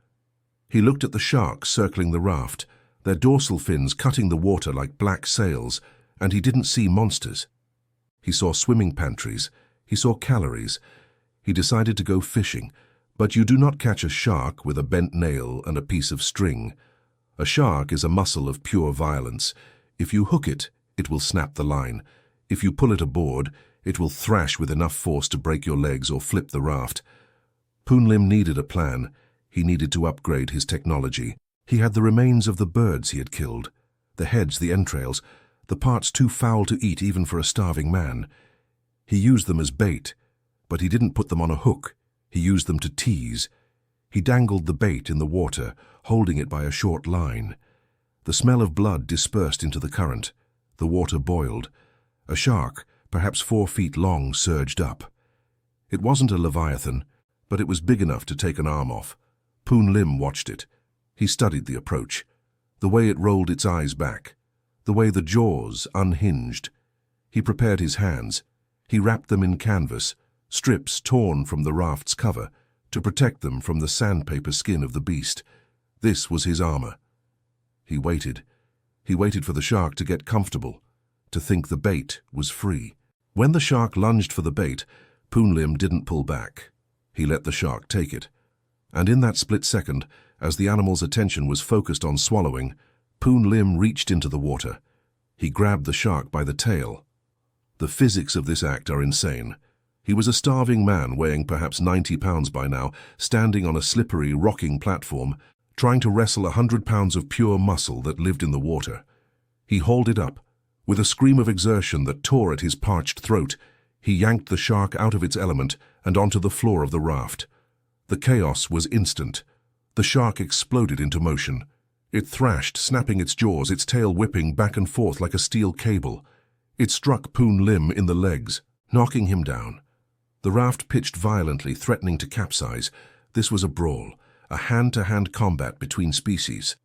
He looked at the sharks circling the raft, their dorsal fins cutting the water like black sails, and he didn't see monsters. He saw swimming pantries. He saw calories. He decided to go fishing, but you do not catch a shark with a bent nail and a piece of string. A shark is a muscle of pure violence. If you hook it, it will snap the line. If you pull it aboard, it will thrash with enough force to break your legs or flip the raft. Poon Lim needed a plan. He needed to upgrade his technology. He had the remains of the birds he had killed, the heads, the entrails, the parts too foul to eat even for a starving man. He used them as bait, but he didn't put them on a hook. He used them to tease. He dangled the bait in the water, holding it by a short line. The smell of blood dispersed into the current. The water boiled. A shark, perhaps 4 feet long, surged up. It wasn't a leviathan, but it was big enough to take an arm off. Poon Lim watched it. He studied the approach, the way it rolled its eyes back, the way the jaws unhinged. He prepared his hands. He wrapped them in canvas, strips torn from the raft's cover, to protect them from the sandpaper skin of the beast. This was his armor. He waited. He waited for the shark to get comfortable, to think the bait was free. When the shark lunged for the bait, Poon Lim didn't pull back. He let the shark take it. And in that split second, as the animal's attention was focused on swallowing, Poon Lim reached into the water. He grabbed the shark by the tail. The physics of this act are insane. He was a starving man weighing perhaps 90 pounds by now, standing on a slippery, rocking platform, trying to wrestle 100 pounds of pure muscle that lived in the water. He hauled it up. With a scream of exertion that tore at his parched throat, he yanked the shark out of its element and onto the floor of the raft. The chaos was instant. The shark exploded into motion. It thrashed, snapping its jaws, its tail whipping back and forth like a steel cable. It struck Poon Lim in the legs, knocking him down. The raft pitched violently, threatening to capsize. This was a brawl, a hand-to-hand combat between species.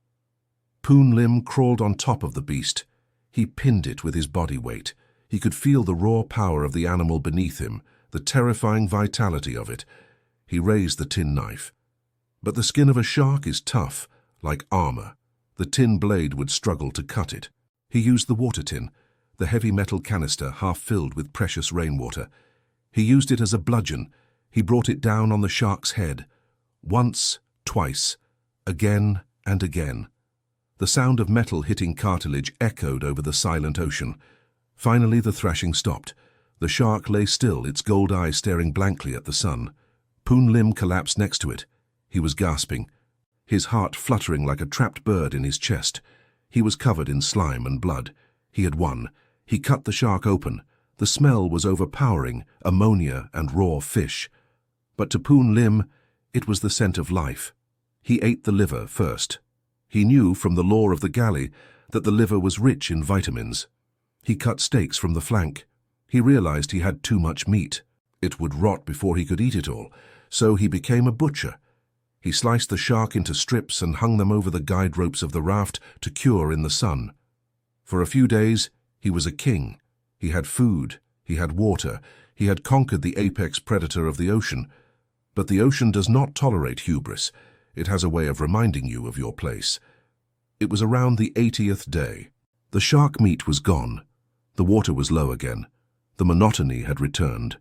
Poon Lim crawled on top of the beast. He pinned it with his body weight. He could feel the raw power of the animal beneath him, the terrifying vitality of it. He raised the tin knife. But the skin of a shark is tough, like armor. The tin blade would struggle to cut it. He used the water tin, the heavy metal canister half filled with precious rainwater. He used it as a bludgeon. He brought it down on the shark's head. Once, twice, again and again. The sound of metal hitting cartilage echoed over the silent ocean. Finally, the thrashing stopped. The shark lay still, its gold eyes staring blankly at the sun. Poon Lim collapsed next to it. He was gasping, his heart fluttering like a trapped bird in his chest. He was covered in slime and blood. He had won. He cut the shark open. The smell was overpowering, ammonia and raw fish. But to Poon Lim, it was the scent of life. He ate the liver first. He knew from the lore of the galley that the liver was rich in vitamins. He cut steaks from the flank. He realized he had too much meat. It would rot before he could eat it all, so he became a butcher. He sliced the shark into strips and hung them over the guide ropes of the raft to cure in the sun. For a few days, he was a king. He had food, he had water, he had conquered the apex predator of the ocean. But the ocean does not tolerate hubris. It has a way of reminding you of your place. It was around the 80th day. The shark meat was gone. The water was low again. The monotony had returned.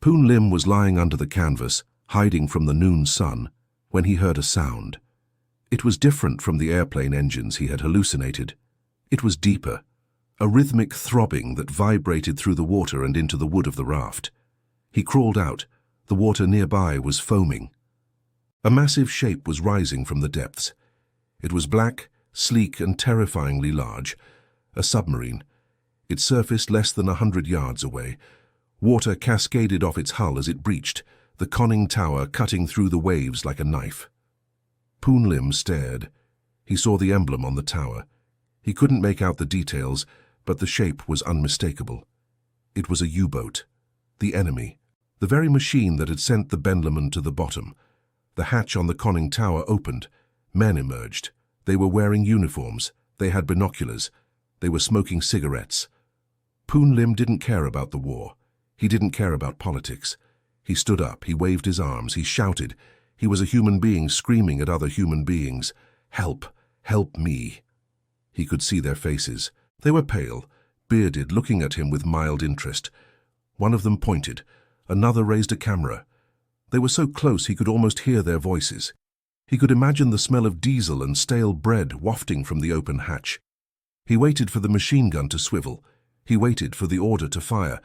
Poon Lim was lying under the canvas, hiding from the noon sun, when he heard a sound. It was different from the airplane engines he had hallucinated. It was deeper, a rhythmic throbbing that vibrated through the water and into the wood of the raft. He crawled out. The water nearby was foaming. A massive shape was rising from the depths. It was black, sleek and terrifyingly large. A submarine. It surfaced less than 100 yards away. Water cascaded off its hull as it breached, the conning tower cutting through the waves like a knife. Poon Lim stared. He saw the emblem on the tower. He couldn't make out the details, but the shape was unmistakable. It was a U-boat. The enemy. The very machine that had sent the Benleman to the bottom. The hatch on the conning tower opened. Men emerged. They were wearing uniforms. They had binoculars. They were smoking cigarettes. Poon Lim didn't care about the war. He didn't care about politics. He stood up. He waved his arms. He shouted. He was a human being screaming at other human beings. Help! Help me! He could see their faces. They were pale, bearded, looking at him with mild interest. One of them pointed. Another raised a camera. They were so close he could almost hear their voices. He could imagine the smell of diesel and stale bread wafting from the open hatch. He waited for the machine gun to swivel. He waited for the order to fire.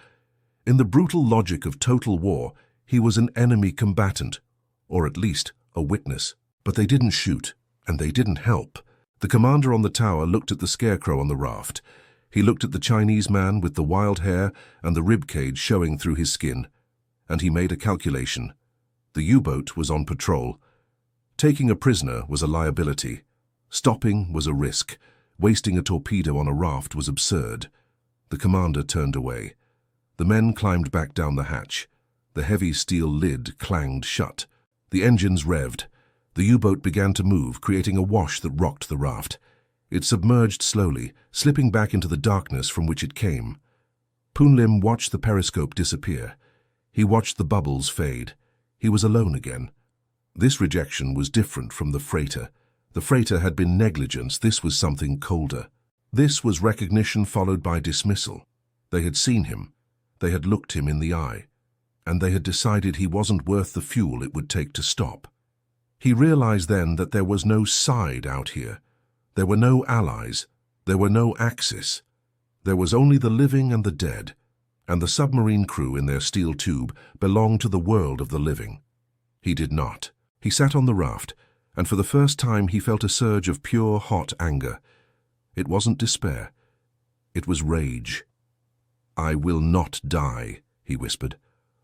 In the brutal logic of total war, he was an enemy combatant, or at least a witness. But they didn't shoot, and they didn't help. The commander on the tower looked at the scarecrow on the raft. He looked at the Chinese man with the wild hair and the ribcage showing through his skin. And he made a calculation. The U-boat was on patrol. Taking a prisoner was a liability. Stopping was a risk. Wasting a torpedo on a raft was absurd. The commander turned away. The men climbed back down the hatch. The heavy steel lid clanged shut. The engines revved. The U-boat began to move, creating a wash that rocked the raft. It submerged slowly, slipping back into the darkness from which it came. Poon Lim watched the periscope disappear. He watched the bubbles fade. He was alone again. This rejection was different from the freighter. The freighter had been negligence. This was something colder. This was recognition followed by dismissal. They had seen him. They had looked him in the eye. And they had decided he wasn't worth the fuel it would take to stop. He realized then that there was no side out here. There were no allies. There were no Axis. There was only the living and the dead. And the submarine crew in their steel tube belonged to the world of the living. He did not. He sat on the raft, and for the first time he felt a surge of pure, hot anger. It wasn't despair. It was rage. "I will not die," he whispered.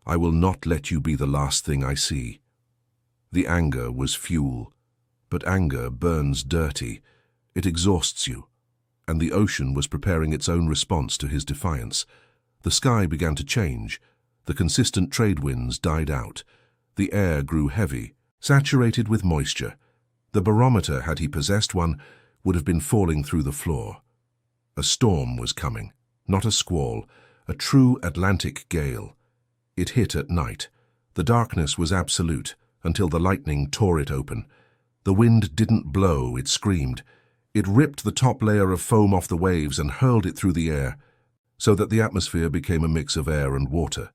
"I will not let you be the last thing I see." The anger was fuel. But anger burns dirty. It exhausts you. And the ocean was preparing its own response to his defiance. The sky began to change. The consistent trade winds died out. The air grew heavy, saturated with moisture. The barometer, had he possessed one, would have been falling through the floor. A storm was coming, not a squall, a true Atlantic gale. It hit at night. The darkness was absolute until the lightning tore it open. The wind didn't blow, it screamed. It ripped the top layer of foam off the waves and hurled it through the air, so that the atmosphere became a mix of air and water.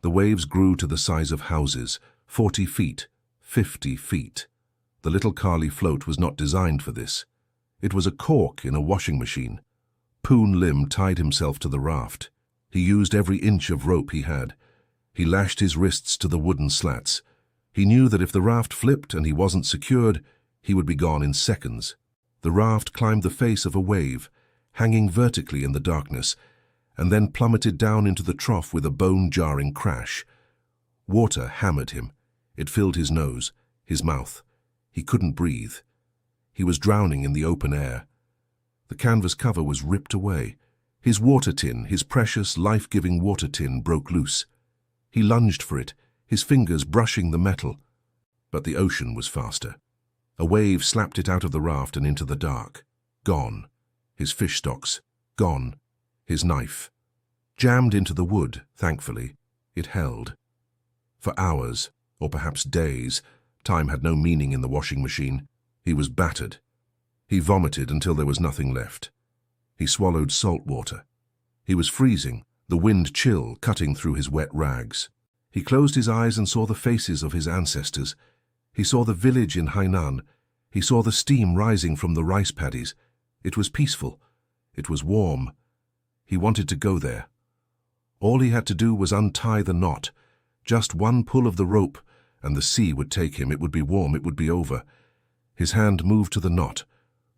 The waves grew to the size of houses, 40 feet, 50 feet. The little Carly float was not designed for this. It was a cork in a washing machine. Poon Lim tied himself to the raft. He used every inch of rope he had. He lashed his wrists to the wooden slats. He knew that if the raft flipped and he wasn't secured, he would be gone in seconds. The raft climbed the face of a wave, hanging vertically in the darkness, and then plummeted down into the trough with a bone-jarring crash. Water hammered him. It filled his nose, his mouth. He couldn't breathe. He was drowning in the open air. The canvas cover was ripped away. His water tin, his precious, life-giving water tin, broke loose. He lunged for it, his fingers brushing the metal. But the ocean was faster. A wave slapped it out of the raft and into the dark. Gone. His fish stocks. Gone. His knife. Jammed into the wood, thankfully, it held. For hours, or perhaps days, time had no meaning in the washing machine. He was battered. He vomited until there was nothing left. He swallowed salt water. He was freezing, the wind chill cutting through his wet rags. He closed his eyes and saw the faces of his ancestors. He saw the village in Hainan. He saw the steam rising from the rice paddies. It was peaceful. It was warm. He wanted to go there. All he had to do was untie the knot. Just one pull of the rope, and the sea would take him. It would be warm. It would be over. His hand moved to the knot.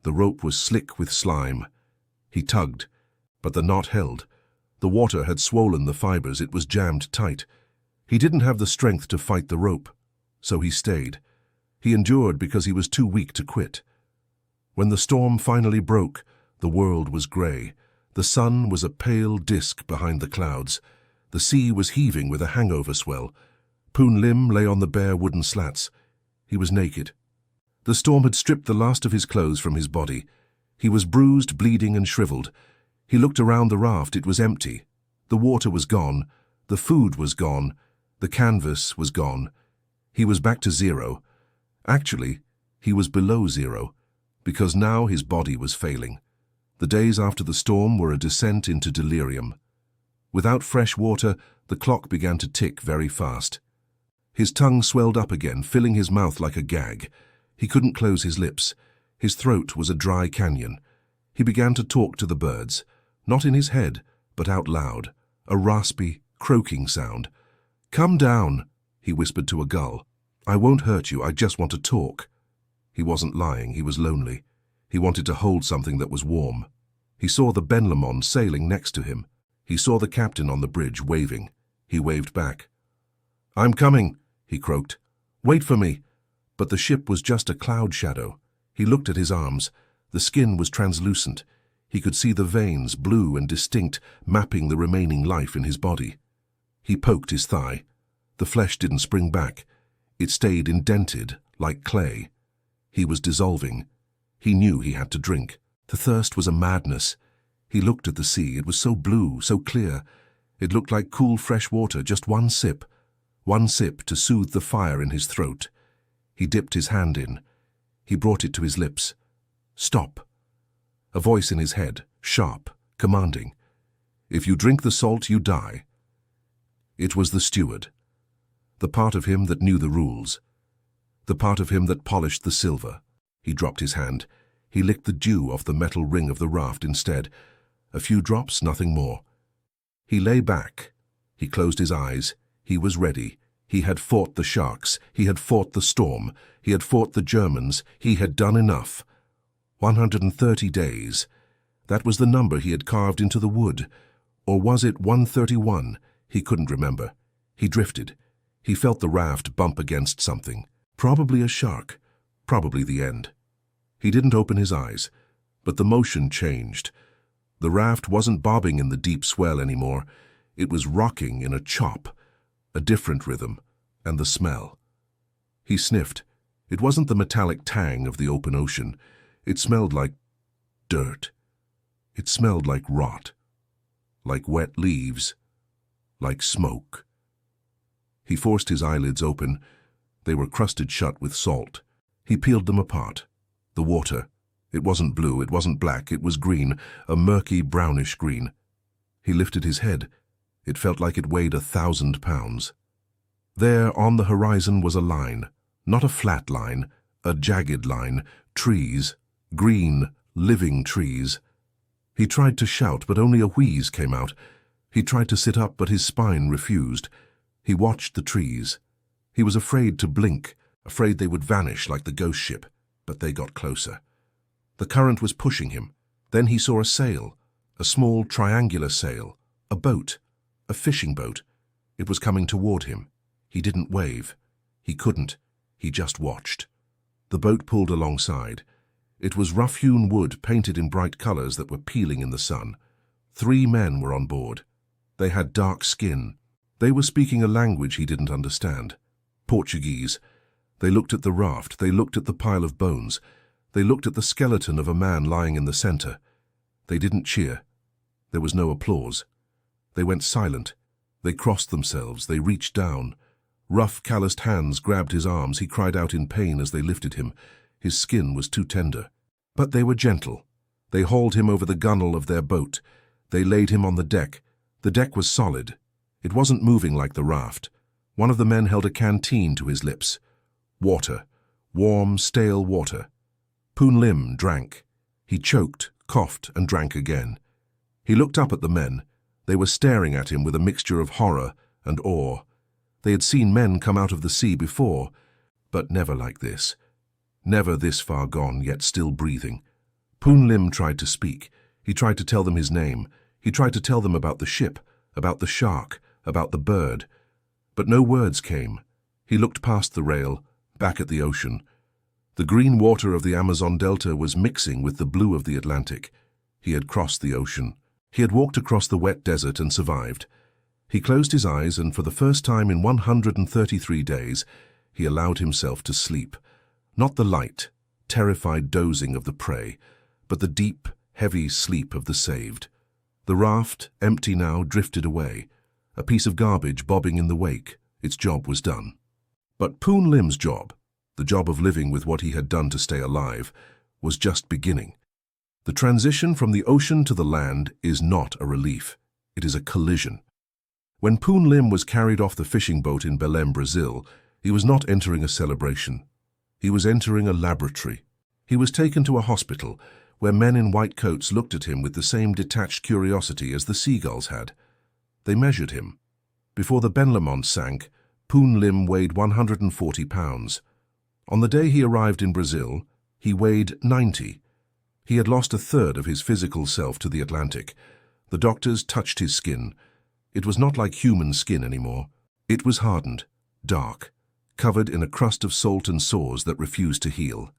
The rope was slick with slime. He tugged, but the knot held. The water had swollen the fibers. It was jammed tight. He didn't have the strength to fight the rope, so he stayed. He endured because he was too weak to quit. When the storm finally broke, the world was grey. The sun was a pale disk behind the clouds. The sea was heaving with a hangover swell. Poon Lim lay on the bare wooden slats. He was naked. The storm had stripped the last of his clothes from his body. He was bruised, bleeding, and shriveled. He looked around the raft. It was empty. The water was gone. The food was gone. The canvas was gone. He was back to zero. Actually, he was below zero, because now his body was failing. The days after the storm were a descent into delirium. Without fresh water, the clock began to tick very fast. His tongue swelled up again, filling his mouth like a gag. He couldn't close his lips. His throat was a dry canyon. He began to talk to the birds, not in his head, but out loud, a raspy, croaking sound. "Come down," he whispered to a gull. "I won't hurt you, I just want to talk." He wasn't lying, he was lonely. He wanted to hold something that was warm. He saw the Ben Lomond sailing next to him. He saw the captain on the bridge waving. He waved back. "I'm coming," he croaked. "Wait for me." But the ship was just a cloud shadow. He looked at his arms. The skin was translucent. He could see the veins, blue and distinct, mapping the remaining life in his body. He poked his thigh. The flesh didn't spring back. It stayed indented, like clay. He was dissolving. He knew he had to drink. The thirst was a madness. He looked at the sea. It was so blue, so clear. It looked like cool, fresh water, just one sip. One sip to soothe the fire in his throat. He dipped his hand in. He brought it to his lips. "Stop." A voice in his head, sharp, commanding. "If you drink the salt, you die." It was the steward. The part of him that knew the rules. The part of him that polished the silver. He dropped his hand. He licked the dew off the metal ring of the raft instead. A few drops, nothing more. He lay back. He closed his eyes. He was ready. He had fought the sharks. He had fought the storm. He had fought the Germans. He had done enough. 130 days. That was the number he had carved into the wood. Or was it 131? He couldn't remember. He drifted. He felt the raft bump against something. Probably a shark. Probably the end. He didn't open his eyes, but the motion changed. The raft wasn't bobbing in the deep swell anymore. It was rocking in a chop, a different rhythm, and the smell. He sniffed. It wasn't the metallic tang of the open ocean. It smelled like dirt. It smelled like rot, like wet leaves, like smoke. He forced his eyelids open. They were crusted shut with salt. He peeled them apart. The water. It wasn't blue, it wasn't black, it was green, a murky brownish green. He lifted his head. It felt like it weighed 1,000 pounds. There, on the horizon, was a line. Not a flat line, a jagged line. Trees. Green, living trees. He tried to shout, but only a wheeze came out. He tried to sit up, but his spine refused. He watched the trees. He was afraid to blink, afraid they would vanish like the ghost ship, but they got closer. The current was pushing him. Then he saw a sail, a small triangular sail, a boat, a fishing boat. It was coming toward him. He didn't wave. He couldn't. He just watched. The boat pulled alongside. It was rough-hewn wood painted in bright colors that were peeling in the sun. 3 men were on board. They had dark skin. They were speaking a language he didn't understand. Portuguese. They looked at the raft. They looked at the pile of bones. They looked at the skeleton of a man lying in the center. They didn't cheer. There was no applause. They went silent. They crossed themselves. They reached down. Rough, calloused hands grabbed his arms. He cried out in pain as they lifted him. His skin was too tender. But they were gentle. They hauled him over the gunwale of their boat. They laid him on the deck. The deck was solid. It wasn't moving like the raft. One of the men held a canteen to his lips. Water. Warm, stale water. Poon Lim drank. He choked, coughed, and drank again. He looked up at the men. They were staring at him with a mixture of horror and awe. They had seen men come out of the sea before, but never like this. Never this far gone, yet still breathing. Poon Lim tried to speak. He tried to tell them his name. He tried to tell them about the ship, about the shark, about the bird. But no words came. He looked past the rail, back at the ocean. The green water of the Amazon Delta was mixing with the blue of the Atlantic. He had crossed the ocean. He had walked across the wet desert and survived. He closed his eyes, and for the first time in 133 days, he allowed himself to sleep. Not the light, terrified dozing of the prey, but the deep, heavy sleep of the saved. The raft, empty now, drifted away. A piece of garbage bobbing in the wake. Its job was done. But Poon Lim's job, the job of living with what he had done to stay alive, was just beginning. The transition from the ocean to the land is not a relief. It is a collision. When Poon Lim was carried off the fishing boat in Belém, Brazil, he was not entering a celebration. He was entering a laboratory. He was taken to a hospital where men in white coats looked at him with the same detached curiosity as the Seagulls had. They measured him. Before the Benlamont sank, Poon Lim weighed 140 pounds. On the day he arrived in Brazil, he weighed 90. He had lost 1/3 of his physical self to the Atlantic. The doctors touched his skin. It was not like human skin anymore. It was hardened, dark, covered in a crust of salt and sores that refused to heal.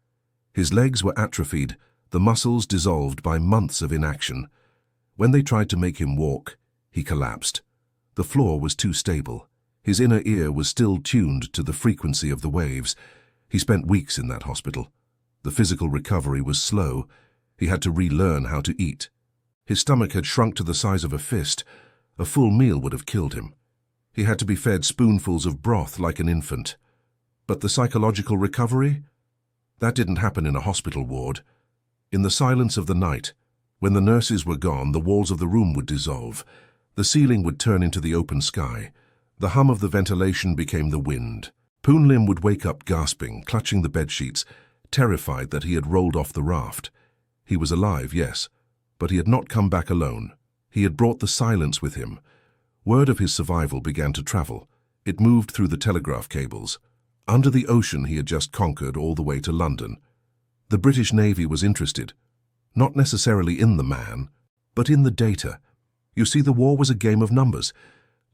His legs were atrophied, the muscles dissolved by months of inaction. When they tried to make him walk, he collapsed. The floor was too stable. His inner ear was still tuned to the frequency of the waves. He spent weeks in that hospital. The physical recovery was slow. He had to relearn how to eat. His stomach had shrunk to the size of a fist. A full meal would have killed him. He had to be fed spoonfuls of broth like an infant. But the psychological recovery? That didn't happen in a hospital ward. In the silence of the night, when the nurses were gone, the walls of the room would dissolve. The ceiling would turn into the open sky. The hum of the ventilation became the wind. Poon Lim would wake up gasping, clutching the bedsheets, terrified that he had rolled off the raft. He was alive, yes, but he had not come back alone. He had brought the silence with him. Word of his survival began to travel. It moved through the telegraph cables. Under the ocean he had just conquered all the way to London. The British Navy was interested, not necessarily in the man, but in the data. You see, the war was a game of numbers.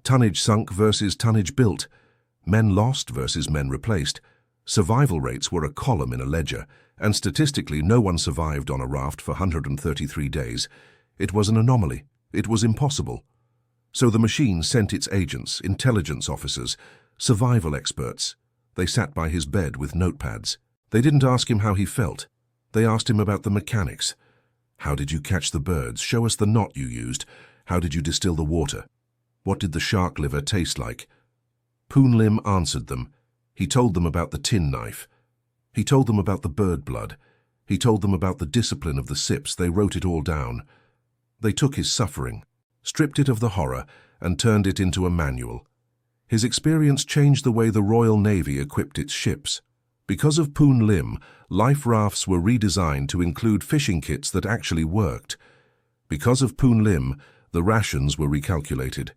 Tonnage sunk versus tonnage built. Men lost versus men replaced. Survival rates were a column in a ledger, and statistically no one survived on a raft for 133 days. It was an anomaly. It was impossible. So the machine sent its agents, intelligence officers, survival experts. They sat by his bed with notepads. They didn't ask him how he felt. They asked him about the mechanics. How did you catch the birds? Show us the knot you used. How did you distill the water? What did the shark liver taste like? Poon Lim answered them. He told them about the tin knife. He told them about the bird blood. He told them about the discipline of the Sips. They wrote it all down. They took his suffering, stripped it of the horror, and turned it into a manual. His experience changed the way the Royal Navy equipped its ships. Because of Poon Lim, life rafts were redesigned to include fishing kits that actually worked. Because of Poon Lim, the rations were recalculated.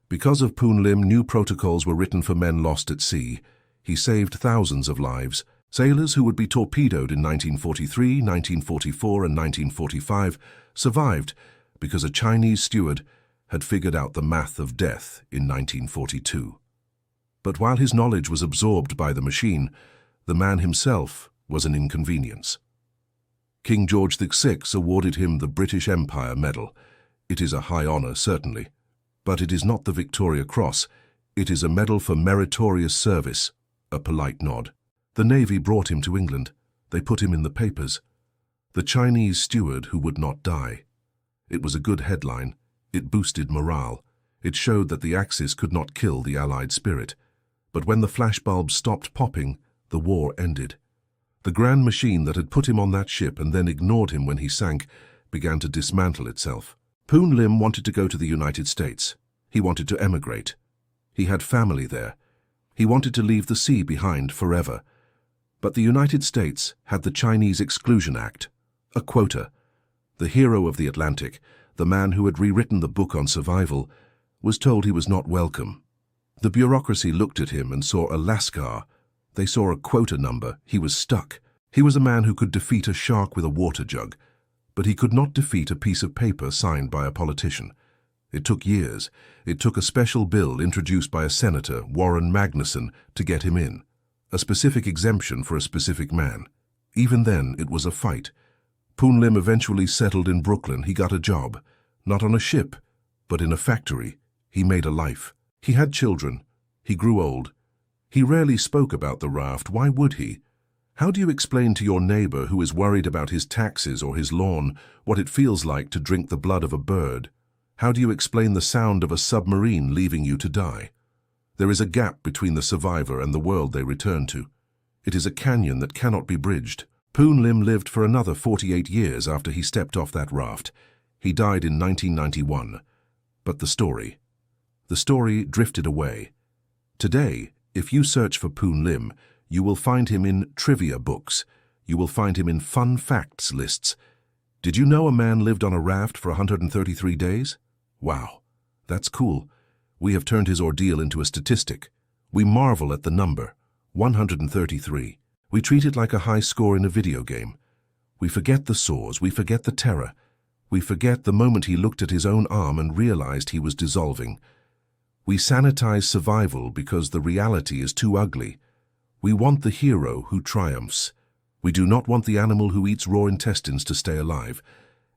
Because of Poon Lim, new protocols were written for men lost at sea. He saved thousands of lives. Sailors who would be torpedoed in 1943, 1944, and 1945 survived because a Chinese steward had figured out the math of death in 1942. But while his knowledge was absorbed by the machine, the man himself was an inconvenience. King George VI awarded him the British Empire Medal. It is a high honor, certainly, but it is not the Victoria Cross. It is a medal for meritorious service, a polite nod. The Navy brought him to England. They put him in the papers. The Chinese steward who would not die. It was a good headline. It boosted morale. It showed that the Axis could not kill the Allied spirit. But when the flashbulbs stopped popping, the war ended. The grand machine that had put him on that ship and then ignored him when he sank began to dismantle itself. Poon Lim wanted to go to the United States. He wanted to emigrate. He had family there. He wanted to leave the sea behind forever. But the United States had the Chinese Exclusion Act, a quota. The hero of the Atlantic, the man who had rewritten the book on survival, was told he was not welcome. The bureaucracy looked at him and saw a lascar. They saw a quota number. He was stuck. He was a man who could defeat a shark with a water jug, but he could not defeat a piece of paper signed by a politician. It took years. It took a special bill introduced by a senator, Warren Magnuson, to get him in. A specific exemption for a specific man. Even then, it was a fight. Poon Lim eventually settled in Brooklyn. He got a job, not on a ship, but in a factory. He made a life. He had children. He grew old. He rarely spoke about the raft. Why would he? How do you explain to your neighbor who is worried about his taxes or his lawn what it feels like to drink the blood of a bird? How do you explain the sound of a submarine leaving you to die? There is a gap between the survivor and the world they return to. It is a canyon that cannot be bridged. Poon Lim lived for another 48 years after he stepped off that raft. He died in 1991. But the story drifted away. Today, if you search for Poon Lim, you will find him in trivia books. You will find him in fun facts lists. Did you know a man lived on a raft for 133 days? Wow, that's cool. We have turned his ordeal into a statistic. We marvel at the number, 133. We treat it like a high score in a video game. We forget the sores, we forget the terror. We forget the moment he looked at his own arm and realized he was dissolving. We sanitize survival because the reality is too ugly. We want the hero who triumphs. We do not want the animal who eats raw intestines to stay alive.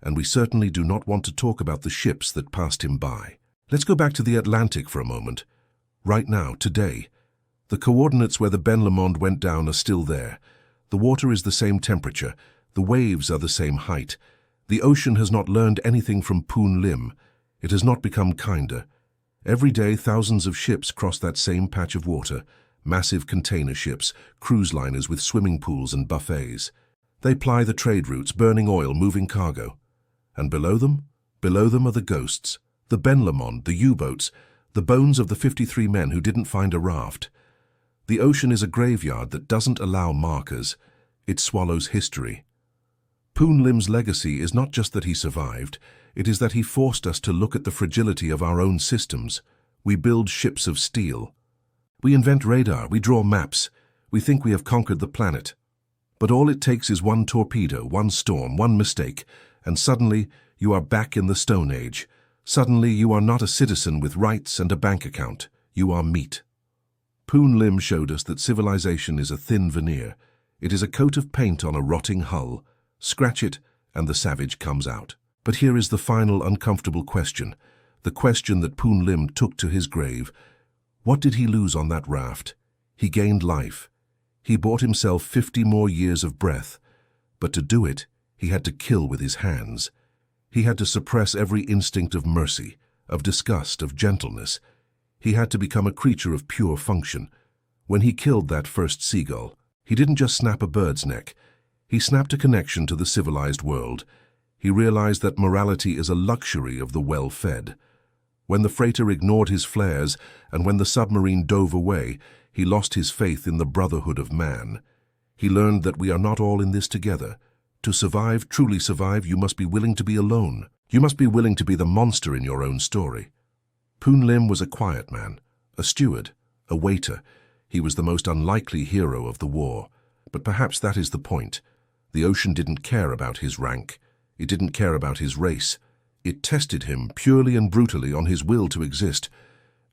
And we certainly do not want to talk about the ships that passed him by. Let's go back to the Atlantic for a moment. Right now, today, the coordinates where the Ben Lomond went down are still there. The water is the same temperature. The waves are the same height. The ocean has not learned anything from Poon Lim. It has not become kinder. Every day, thousands of ships cross that same patch of water. Massive container ships, cruise liners with swimming pools and buffets. They ply the trade routes, burning oil, moving cargo. And below them are the ghosts. The Ben Lomond, the U-boats, the bones of the 53 men who didn't find a raft. The ocean is a graveyard that doesn't allow markers. It swallows history. Poon Lim's legacy is not just that he survived, it is that he forced us to look at the fragility of our own systems. We build ships of steel. We invent radar, we draw maps. We think we have conquered the planet. But all it takes is one torpedo, one storm, one mistake, and suddenly you are back in the Stone Age. Suddenly you are not a citizen with rights and a bank account. You are meat. Poon Lim showed us that civilization is a thin veneer. It is a coat of paint on a rotting hull. Scratch it, and the savage comes out. But here is the final uncomfortable question, the question that Poon Lim took to his grave. What did he lose on that raft? He gained life. He bought himself 50 more years of breath. But to do it, He had to kill with his hands. He had to suppress every instinct of mercy, of disgust, of gentleness. He had to become a creature of pure function. When he killed that first seagull, he didn't just snap a bird's neck. He snapped a connection to the civilized world. He realized that morality is a luxury of the well-fed. When the freighter ignored his flares and when the submarine dove away, he lost his faith in the brotherhood of man. He learned that we are not all in this together. To survive, truly survive, you must be willing to be alone. You must be willing to be the monster in your own story. Poon Lim was a quiet man, a steward, a waiter. He was the most unlikely hero of the war. But perhaps that is the point. The ocean didn't care about his rank. It didn't care about his race. It tested him purely and brutally on his will to exist.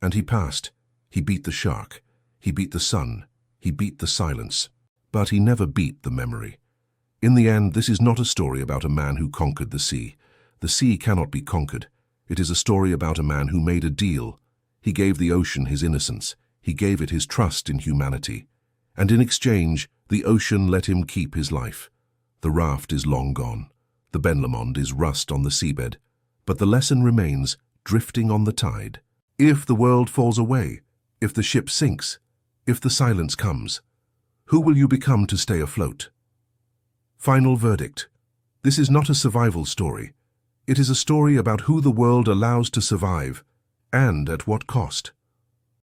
And he passed. He beat the shark. He beat the sun. He beat the silence. But he never beat the memory. In the end, this is not a story about a man who conquered the sea. The sea cannot be conquered. It is a story about a man who made a deal. He gave the ocean his innocence. He gave it his trust in humanity. And in exchange, the ocean let him keep his life. The raft is long gone. The Ben Lomond is rust on the seabed. But the lesson remains, drifting on the tide. If the world falls away, if the ship sinks, if the silence comes, who will you become to stay afloat? Final verdict. This is not a survival story. It is a story about who the world allows to survive, and at what cost.